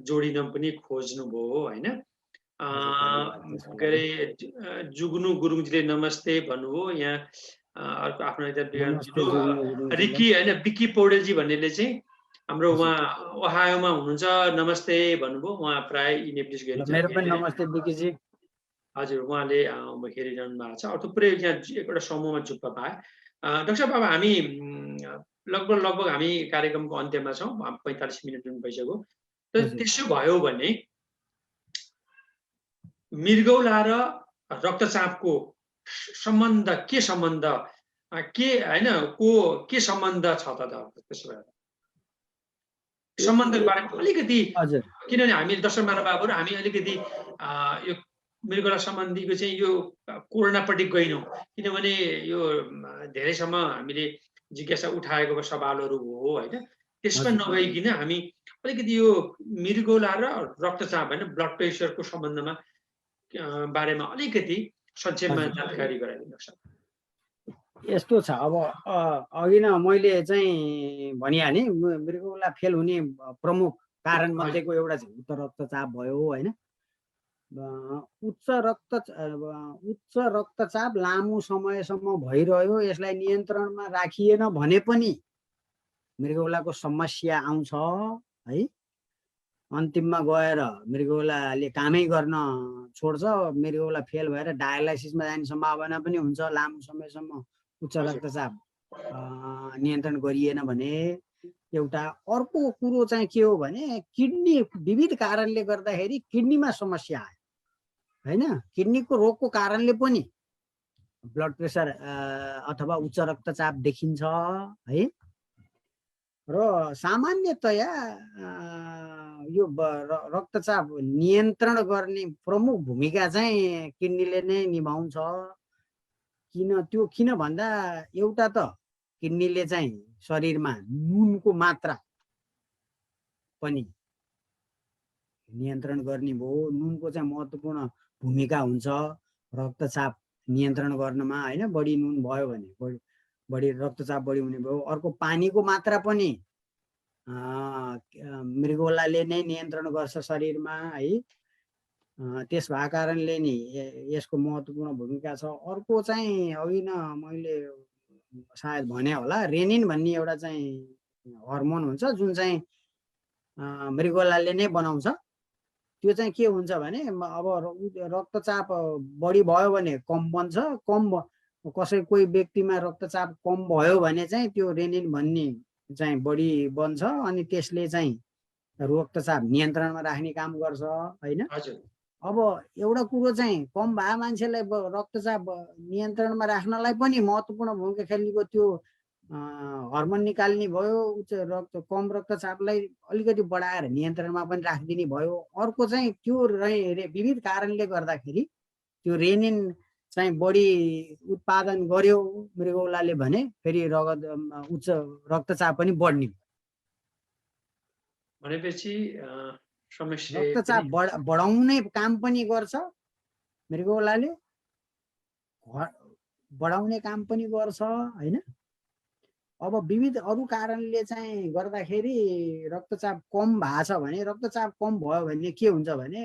A: जोडिन पनि खोज्नुभयो होइन? के अरे जुग्नु गुरुङजीले नमस्ते भन्नुभयो। यहाँ अर्को आफ्नो रिकी होइन बिक्की पौडेलजी भन्नेले चाहिँ हाम्रो उहाँ ओहायोमा हुनुहुन्छ नमस्ते भन्नुभयो। उहाँ प्राय इनेप्लिस गएर
B: मेरो पनि नमस्ते बिक्कीजी।
A: हजुर उहाँले हेरिरहनु भएको छ। थुप्रै यहाँ एउटा समूहमा जुप्पा पाए। डाक्टर साहब अब हामी लगभग हामी कार्यक्रमको अन्त्यमा छौँ, 45 मिनट जुन भइसक्यो। त्यसो भयो भने मृगौला र रक्तचापको सम्बन्ध के सम्बन्ध के होइन के सम्बन्ध छ त त्यसो भए सम्बन्धको बारेमा अलिकति, किनभने हामी दर्शक महानुभावहरू हामी अलिकति यो मृगौला सम्बन्धीको चाहिँ यो कोरोनापट्टि गएनौँ, किनभने यो धेरैसम्म हामीले जिज्ञासा उठाएको सवालहरू हो होइन? त्यसमा नभइकन हामी अलिकति यो मृगौला र रक्तचाप होइन ब्लड प्रेसरको सम्बन्धमा बारेमा अलिकति संक्षेपमा जानकारी गराइदिनुहोस्।
B: यस्तो छ, अब अघि न मैले चाहिँ भनिहालेँ मृगौला फेल हुने प्रमुख कारण मध्येको एउटा चाहिँ उच्च रक्तचाप भयो होइन? उच्च रक्तचाप लामो समयसम्म भइरह्यो, यसलाई नियन्त्रणमा राखिएन भने पनि मृगौलाको समस्या आउँछ है। अन्तिममा गएर मृगौलाले कामै गर्न छोड्छ, मृगौला फेल भएर डायलाइसिसमा जाने सम्भावना पनि हुन्छ लामो समयसम्म उच्च रक्तचाप नियन्त्रण गरिएन भने। एउटा अर्को कुरो चाहिँ के हो भने किडनी विविध कारणले गर्दाखेरि किडनीमा समस्या आयो होइन? किडनीको रोगको कारणले पनि ब्लड प्रेसर अथवा उच्च रक्तचाप देखिन्छ है। र सामान्यतया यो रक्तचाप नियन्त्रण गर्ने प्रमुख भूमिका चाहिँ किडनीले नै निभाउँछ। किन भन्दा एउटा त किडनीले चाहिँ शरीरमा नुनको मात्रा पनि नियन्त्रण गर्ने भयो। नुनको चाहिँ महत्त्वपूर्ण भूमिका हुन्छ रक्तचाप नियन्त्रण गर्नमा होइन? बढी नुन भयो भने बढी रक्तचाप बढी हुने भयो। अर्को पानीको मात्रा पनि मृगौलाले नै नियन्त्रण गर्छ शरीरमा है। त्यस भएको कारणले नि यसको महत्त्वपूर्ण भूमिका छ। अर्को चाहिँ अघि न मैले सायद भने होला, रेनिन भन्ने एउटा चाहिँ हर्मोन हुन्छ जुन चाहिँ मृगौलाले नै बनाउँछ। त्यो चाहिँ के हुन्छ भने अब रक्तचाप बढी भयो भने कम बन्छ, कोही व्यक्तिमा रक्तचाप कम भयो भने चाहिँ त्यो रेनिन भन्ने चाहिँ बढी बन्छ अनि त्यसले चाहिँ रक्तचाप नियन्त्रणमा राख्ने काम गर्छ होइन? अब एउटा कुरो चाहिँ कम भए मान्छेलाई रक्तचाप नियन्त्रणमा राख्नलाई पनि महत्त्वपूर्ण भूमिका खेल्नेको त्यो हर्मोन निकाल्ने भयो, कम रक्तचापलाई अलिकति बढाएर नियन्त्रणमा पनि राखिदिने भयो। अर्को चाहिँ त्यो विविध कारणले गर्दाखेरि त्यो रेनिन चाहिँ बढी उत्पादन गर्यो मृगौलाले भने फेरि उच्च रक्तचाप पनि बढ्ने
A: भनेपछि
B: रक्तचाप बढाउने काम पनि गर्छ मृगौलाले, बढाउने काम पनि गर्छ हैन। अब विविध अरू कारणले चाहिँ गर्दाखेरि रक्तचाप कम भएको छ भने, रक्तचाप कम भयो भने के हुन्छ भने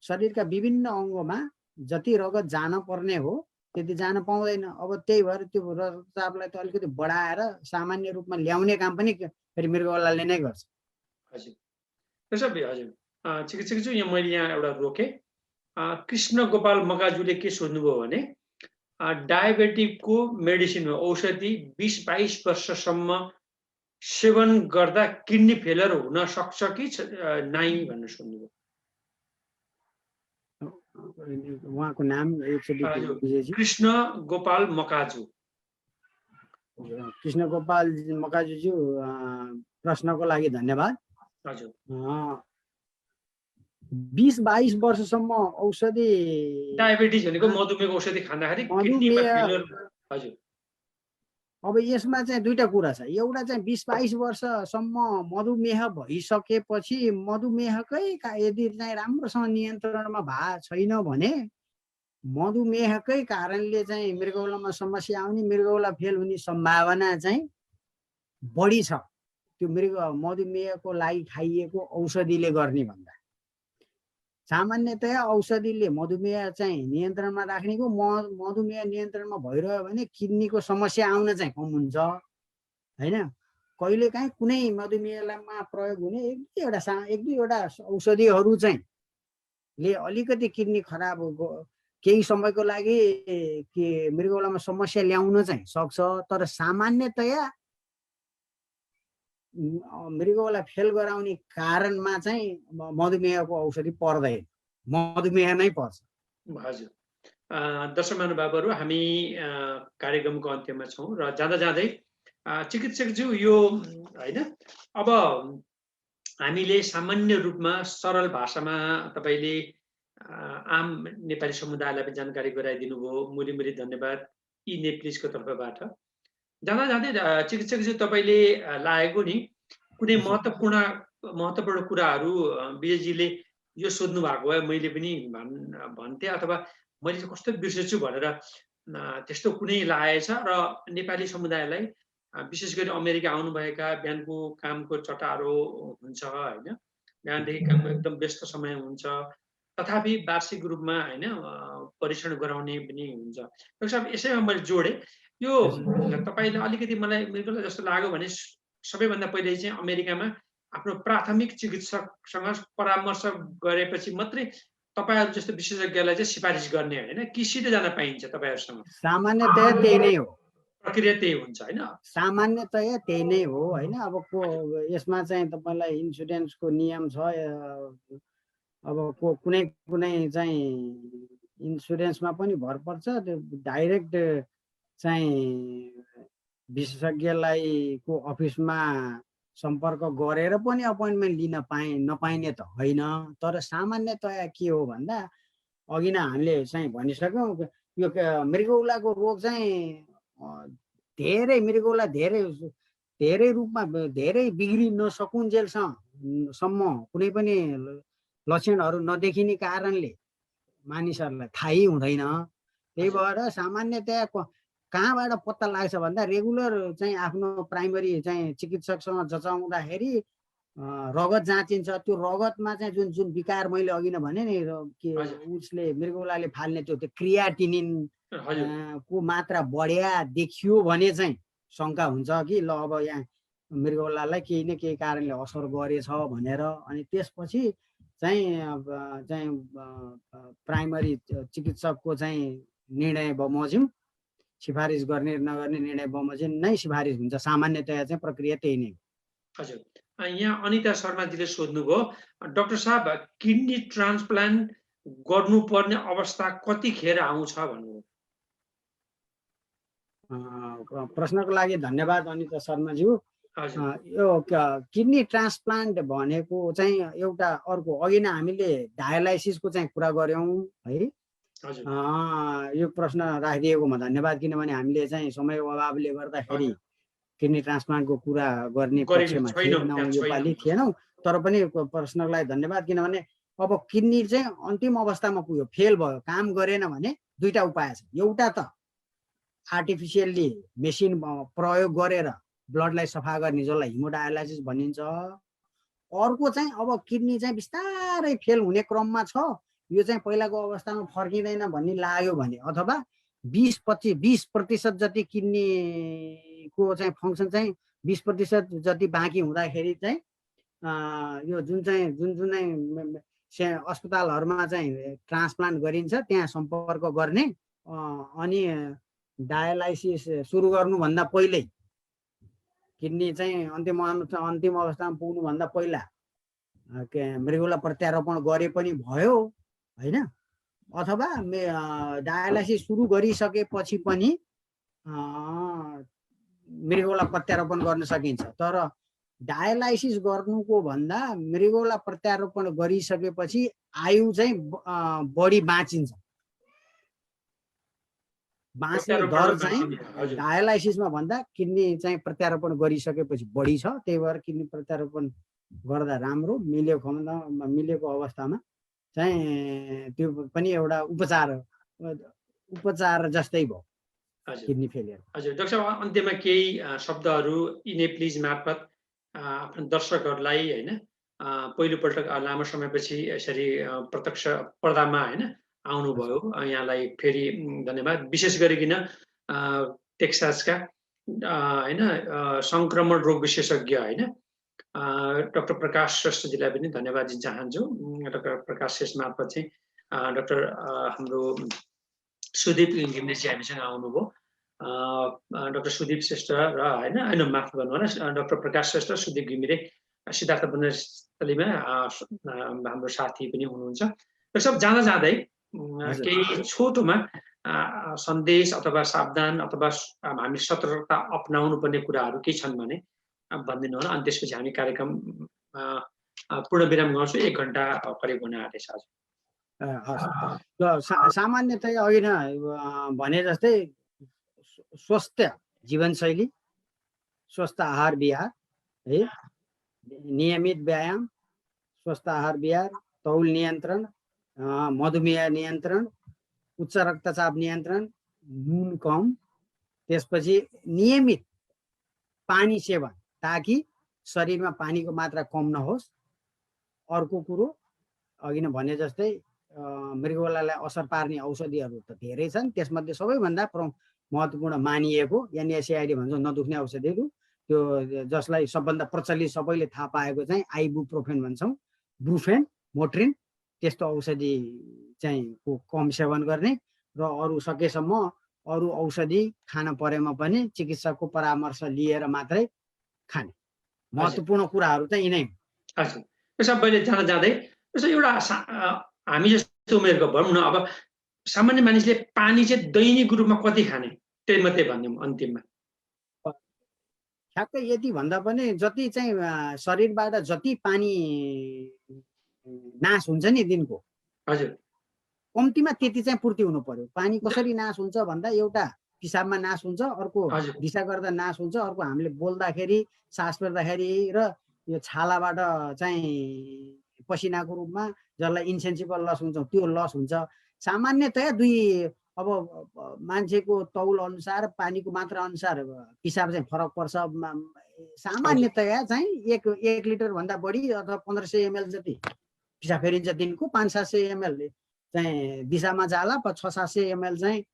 B: शरीरका विभिन्न अङ्गमा जति रगत जान पर्ने हो त्यति जान पाउँदैन। अब त्यही भएर त्यो रक्तचापलाई त अलिकति बढाएर सामान्य रूपमा ल्याउने काम पनि फेरि मृगौलाले नै गर्छ।
A: हजुर हजुर चिकित्सकज्यू, मैले यहाँ एउटा रोकेँ। कृष्ण गोपाल मकाजुले के सोध्नुभयो भने डायबेटिकको मेडिसिनमा औषधि 20-22 वर्षसम्म सेवन गर्दा किडनी फेलर हुन सक्छ कि नै भनेर सोध्नुभयो।
B: उहाँको नाम
A: कृष्ण गोपाल मकाजु।
B: कृष्ण गोपाल मकाजुज्यू, प्रश्नको लागि धन्यवाद।
A: हजुर
B: 20-22 वर्षसम्म औषधि,
A: डायबिटिज भनेको मधुमेहको औषधि खाँदाखेरि किडनीमा फेलियर। हजुर
B: अब यसमा चाहिँ दुईटा कुरा छ। एउटा चाहिँ 20-22 वर्षसम्म मधुमेह भइसकेपछि मधुमेहकै यदि चाहिँ राम्रोसँग नियन्त्रणमा भएको छैन भने मधुमेहकै कारणले चाहिँ मृगौलामा समस्या आउने, मृगौला फेल हुने सम्भावना चाहिँ बढी छ त्यो मधुमेहको लागि खाइएको औषधिले गर्ने भन्दा। सामान्यतया औषधिले मधुमेह चाहिँ नियन्त्रणमा राख्नेको, मधुमेह नियन्त्रणमा भइरह्यो भने किडनीको समस्या आउन चाहिँ कम हुन्छ हैन। कहिलेकाहीँ कुनै मधुमेहमा प्रयोग हुने एक दुईवटा औषधिहरू चाहिँ ले अलिकति किडनी खराब केही समयको लागि मृगौलामा समस्या ल्याउन चाहिँ सक्छ। तर सामान्यतया मृगौला फेल गराउने कारणमा चाहिँ मधुमेहको औषधि पर्दैन, मधुमेह नै पर्छ।
A: हजुर दर्शक महानुभावहरू, हामी कार्यक्रमको अन्त्यमा छौँ र जाँदा जाँदै चिकित्सकज्यू यो हैन, अब हामीले सामान्य रूपमा सरल भाषामा तपाईले आम नेपाली समुदायलाई पनि जानकारी गराइदिनु भयो। मुरी धन्यवाद यी नेप्लिजको तर्फबाट। जाँदा जाँदै चिकित्सकज्यू, तपाईले लागेको नि कुनै महत्त्वपूर्ण कुराहरू विजयजीले यो सोध्नु भएको भए मैले पनि भन्थे, अथवा मैले कस्तो बिर्सेछु भनेर त्यस्तो कुनै लागेछ र नेपाली समुदायलाई विशेष गरी अमेरिका आउनुभएका बिहानको कामको चटारो हुन्छ हैन, बिहानदेखि कामको एकदम व्यस्त समय हुन्छ, तथापि वार्षिक रूपमा हैन परीक्षण गराउने पनि हुन्छ। डाक्टर साहब, यसैमा मैले जोडेँ यो तपाईले अलिकति मलाई मृगौला जस्तो लाग्यो भने सबैभन्दा पहिले चाहिँ अमेरिकामा आफ्नो प्राथमिक चिकित्सकसँग परामर्श गरेपछि मात्रै तपाईहरु जस्तो विशेषज्ञलाई चाहिँ सिफारिस गर्ने हैन कि सिधै जान पाइन्छ तपाईहरुसँग?
B: सामान्यतया त्यही नै हो,
A: प्रक्रिया त्यही हुन्छ हैन?
B: सामान्यतया त्यही नै हो हैन। अब यसमा चाहिँ तपाईलाई इन्स्योरेन्सको नियम छ। अब कुनै चाहिँ इन्स्योरेन्समा पनि भर पर्छ। त्यो डाइरेक्ट चाहिँ विशेषज्ञलाई को अफिसमा सम्पर्क गरेर पनि अपोइन्टमेन्ट लिन नपाइने त होइन। तर सामान्यतया के हो भन्दा अघि नै हामीले चाहिँ भनिसक्यौँ, यो मृगौलाको रोग चाहिँ मृगौला धेरै रूपमा धेरै बिग्रिन नसकुन्जेलसम्म कुनै पनि लक्षणहरू नदेखिने कारणले मानिसहरूलाई थाहै हुँदैन। त्यही भएर सामान्यतया कहाँबाट पत्ता लाग्छ भन्दा रेगुलर चाहिँ आफ्नो प्राइमरी चाहिँ चिकित्सकसँग जचाउँदाखेरि रगत जाँचिन्छ। त्यो रगतमा चाहिँ जुन विकार मैले अघि नै भने नि के उसले मृगौलाले फाल्ने त्यो क्रियाटिनिन को मात्रा बढ्या देखियो भने चाहिँ शङ्का हुन्छ कि ल अब यहाँ मृगौलालाई केही न केही कारणले असर गरेछ भनेर। अनि त्यसपछि चाहिँ प्राइमरी चिकित्सकको चाहिँ निर्णय बमोजिम सिफारिस गर्ने नगर्ने निर्णय बमोजिम नै सिफारिस हुन्छ। सामान्यतया चाहिँ प्रक्रिया त्यही नै हो।
A: हजुर, यहाँ अनिता शर्माजीले सोध्नुभयो, डाक्टर साहब किडनी ट्रान्सप्लान्ट गर्नुपर्ने अवस्था कतिखेर आउँछ भन्नु?
B: प्रश्नको लागि धन्यवाद अनिता शर्माज्यू। यो किडनी ट्रान्सप्लान्ट भनेको चाहिँ एउटा अर्को, अघि नै हामीले डायलाइसिसको चाहिँ कुरा गऱ्यौँ है। यो प्रश्न राखिदिएकोमा धन्यवाद, किनभने हामीले चाहिँ समयको अभावले गर्दाखेरि किडनी ट्रान्सप्लान्टको कुरा गर्ने पक्षमा थिएनौँ, योपालि थिएनौँ। तर पनि प्रश्नको लागि धन्यवाद, किनभने अब किडनी चाहिँ अन्तिम अवस्थामा पुग्यो, फेल भयो, काम गरेन भने दुईटा उपाय छ। एउटा त आर्टिफिसियल्ली मेसिन प्रयोग गरेर ब्लडलाई सफा गर्ने, जसलाई हिमोडायलाइसिस भनिन्छ। अर्को चाहिँ अब किडनी चाहिँ बिस्तारै फेल हुने क्रममा छ, यो चाहिँ पहिलाको अवस्थामा फर्किँदैन भन्ने लाग्यो भने, अथवा 20% जति किडनीको चाहिँ फङ्सन चाहिँ 20% जति बाँकी हुँदाखेरि चाहिँ यो जुन अस्पतालहरूमा चाहिँ ट्रान्सप्लान्ट गरिन्छ त्यहाँ सम्पर्क गर्ने, अनि डायलाइसिस सुरु गर्नुभन्दा पहिल्यै, किडनी चाहिँ अन्तिम अवस्थामा पुग्नुभन्दा पहिला मृगौला प्रत्यारोपण गरे पनि भयो होइन, अथवा डायलाइसिस सुरु गरिसकेपछि पनि मृगौला प्रत्यारोपण गर्न सकिन्छ। तर डायलाइसिस गर्नुको भन्दा मृगौला प्रत्यारोपण गरिसकेपछि आयु चाहिँ बढी बाँचिन्छ। बाँच्ने दर चाहिँ डायलाइसिसमा भन्दा किडनी चाहिँ प्रत्यारोपण गरिसकेपछि बढी छ। त्यही भएर किडनी प्रत्यारोपण गर्दा राम्रो, मिलेको अवस्थामा चाहिँ त्यो पनि एउटा उपचार जस्तै भयो किडनी फेलियर।
A: हजुर डाक्टर साहब, अन्त्यमा केही शब्दहरू इने प्लिज मार्फत आफ्नो दर्शकहरूलाई होइन, पहिलोपल्ट लामो समयपछि यसरी प्रत्यक्ष पर्दामा होइन आउनुभयो, यहाँलाई फेरि धन्यवाद। विशेष गरिकन टेक्सासका होइन संक्रमण रोग विशेषज्ञ होइन डाक्टर प्रकाश श्रेष्ठजीलाई पनि धन्यवाद दिन चाहन्छु। डाक्टर प्रकाश श्रेष्ठ मार्फत चाहिँ डाक्टर हाम्रो सुदीप घिमिरेजी हामीसँग आउनुभयो। डाक्टर सुदीप श्रेष्ठ र होइन माफ गर्नु होला, डाक्टर प्रकाश श्रेष्ठ, सुदीप घिमिरे सिद्धार्थ वनस्थलीमा हाम्रो साथी पनि हुनुहुन्छ। र सब जाँदा जाँदै केही छोटोमा सन्देश अथवा सावधान अथवा हामी सतर्कता अपनाउनु पर्ने कुराहरू केही छन् भने भनिदिनु होला, अनि त्यसपछि हामी कार्यक्रम पूर्ण विराम गर्छौँ। 1 घण्टा करिब हुन आँटेछ।
B: सामान्यतया अघि नै भने जस्तै स्वस्थ जीवनशैली, स्वस्थ आहार विहार है, नियमित व्यायाम, स्वस्थ आहार विहार, तौल नियन्त्रण, मधुमेह नियन्त्रण, उच्च रक्तचाप नियन्त्रण, नुन कम, त्यसपछि नियमित पानी सेवन ताकि शरीरमा पानीको मात्रा कम नहोस्। अर्को कुरो अघि नै भने जस्तै मृगौलालाई असर पार्ने औषधिहरू त धेरै छन्, त्यसमध्ये सबैभन्दा महत्त्वपूर्ण मानिएको NSAID भन्छौँ नदुख्ने औषधिहरू, त्यो जसलाई सबभन्दा प्रचलित सबैले थाहा पाएको चाहिँ आइबुप्रोफेन भन्छौँ, ब्रुफेन, मोट्रिन, त्यस्तो औषधि चाहिँ कम सेवन गर्ने र अरू सकेसम्म अरू औषधि खान परेमा पनि चिकित्सकको परामर्श लिएर मात्रै खाने। महत्त्वपूर्ण कुराहरू चाहिँ यिनै।
A: हजुर, सबैले जाँदा जाँदै एउटा हामी जस्तो उमेरको भनौँ न, अब सामान्य मानिसले पानी चाहिँ दैनिक रूपमा कति खाने, त्यही मात्रै भनिदिउँ अन्तिममा।
B: ठ्याक्कै यति भन्दा पनि जति चाहिँ शरीरबाट जति पानी नाश हुन्छ नि दिनको,
A: हजुर,
B: कम्तीमा त्यति चाहिँ पूर्ति हुनु पर्यो। पानी कसरी नाश हुन्छ भन्दा एउटा पिसाबमा नाश हुन्छ, अर्को दिशा गर्दा नाश हुन्छ, अर्को हामीले बोल्दाखेरि, सास फेर्दाखेरि र यो छालाबाट चाहिँ पसिनाको रूपमा जसलाई इन्सेन्सिबल लस हुन्छ त्यो लस हुन्छ। सामान्यतया अब मान्छेको तौल अनुसार, पानीको मात्रा अनुसार पिसाब चाहिँ फरक पर्छ। सामान्यतया चाहिँ 1 लिटर भन्दा बढी अथवा 1500 ml जति पिसाब फेरिन्छ दिनको। 500-700 ml चाहिँ दिशामा जाला, 600-700 ml चाहिँ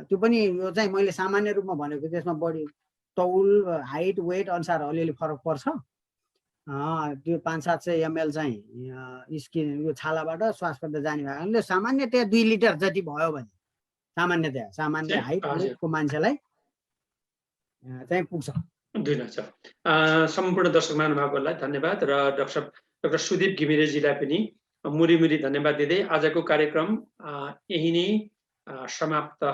B: त्यो पनि यो चाहिँ मैले सामान्य रूपमा भनेको, त्यसमा बढी तौल, हाइट, वेट अनुसार अलिअलि फरक पर्छ। त्यो 500-700 ml चाहिँ स्किन यो छालाबाट श्वास गर्दा जाने भएकोले सामान्यतया 2 लिटर जति भयो भने सामान्य हाइट वेटको मान्छेलाई चाहिँ पुग्छ।
A: सम्पूर्ण दर्शक महानुभावहरूलाई धन्यवाद र डाक्टर सुदीप घिमिरेजीलाई पनि मुरी धन्यवाद दिँदै आजको कार्यक्रम यही नै समाप्त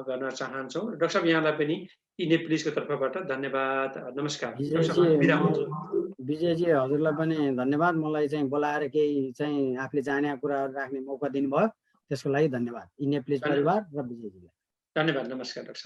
A: गर्न चाहन्छौँ। डाक्टर साहब यहाँलाई पनि इनेप्लिजको तर्फबाट धन्यवाद, नमस्कार।
B: विजयजी हजुरलाई पनि धन्यवाद। मलाई चाहिँ बोलाएर केही चाहिँ आफूले जानेका कुराहरू राख्ने मौका दिनुभयो, त्यसको लागि धन्यवाद इनेप्लिज परिवार र विजयजीलाई।
A: धन्यवाद, नमस्कार डाक्टर साहब।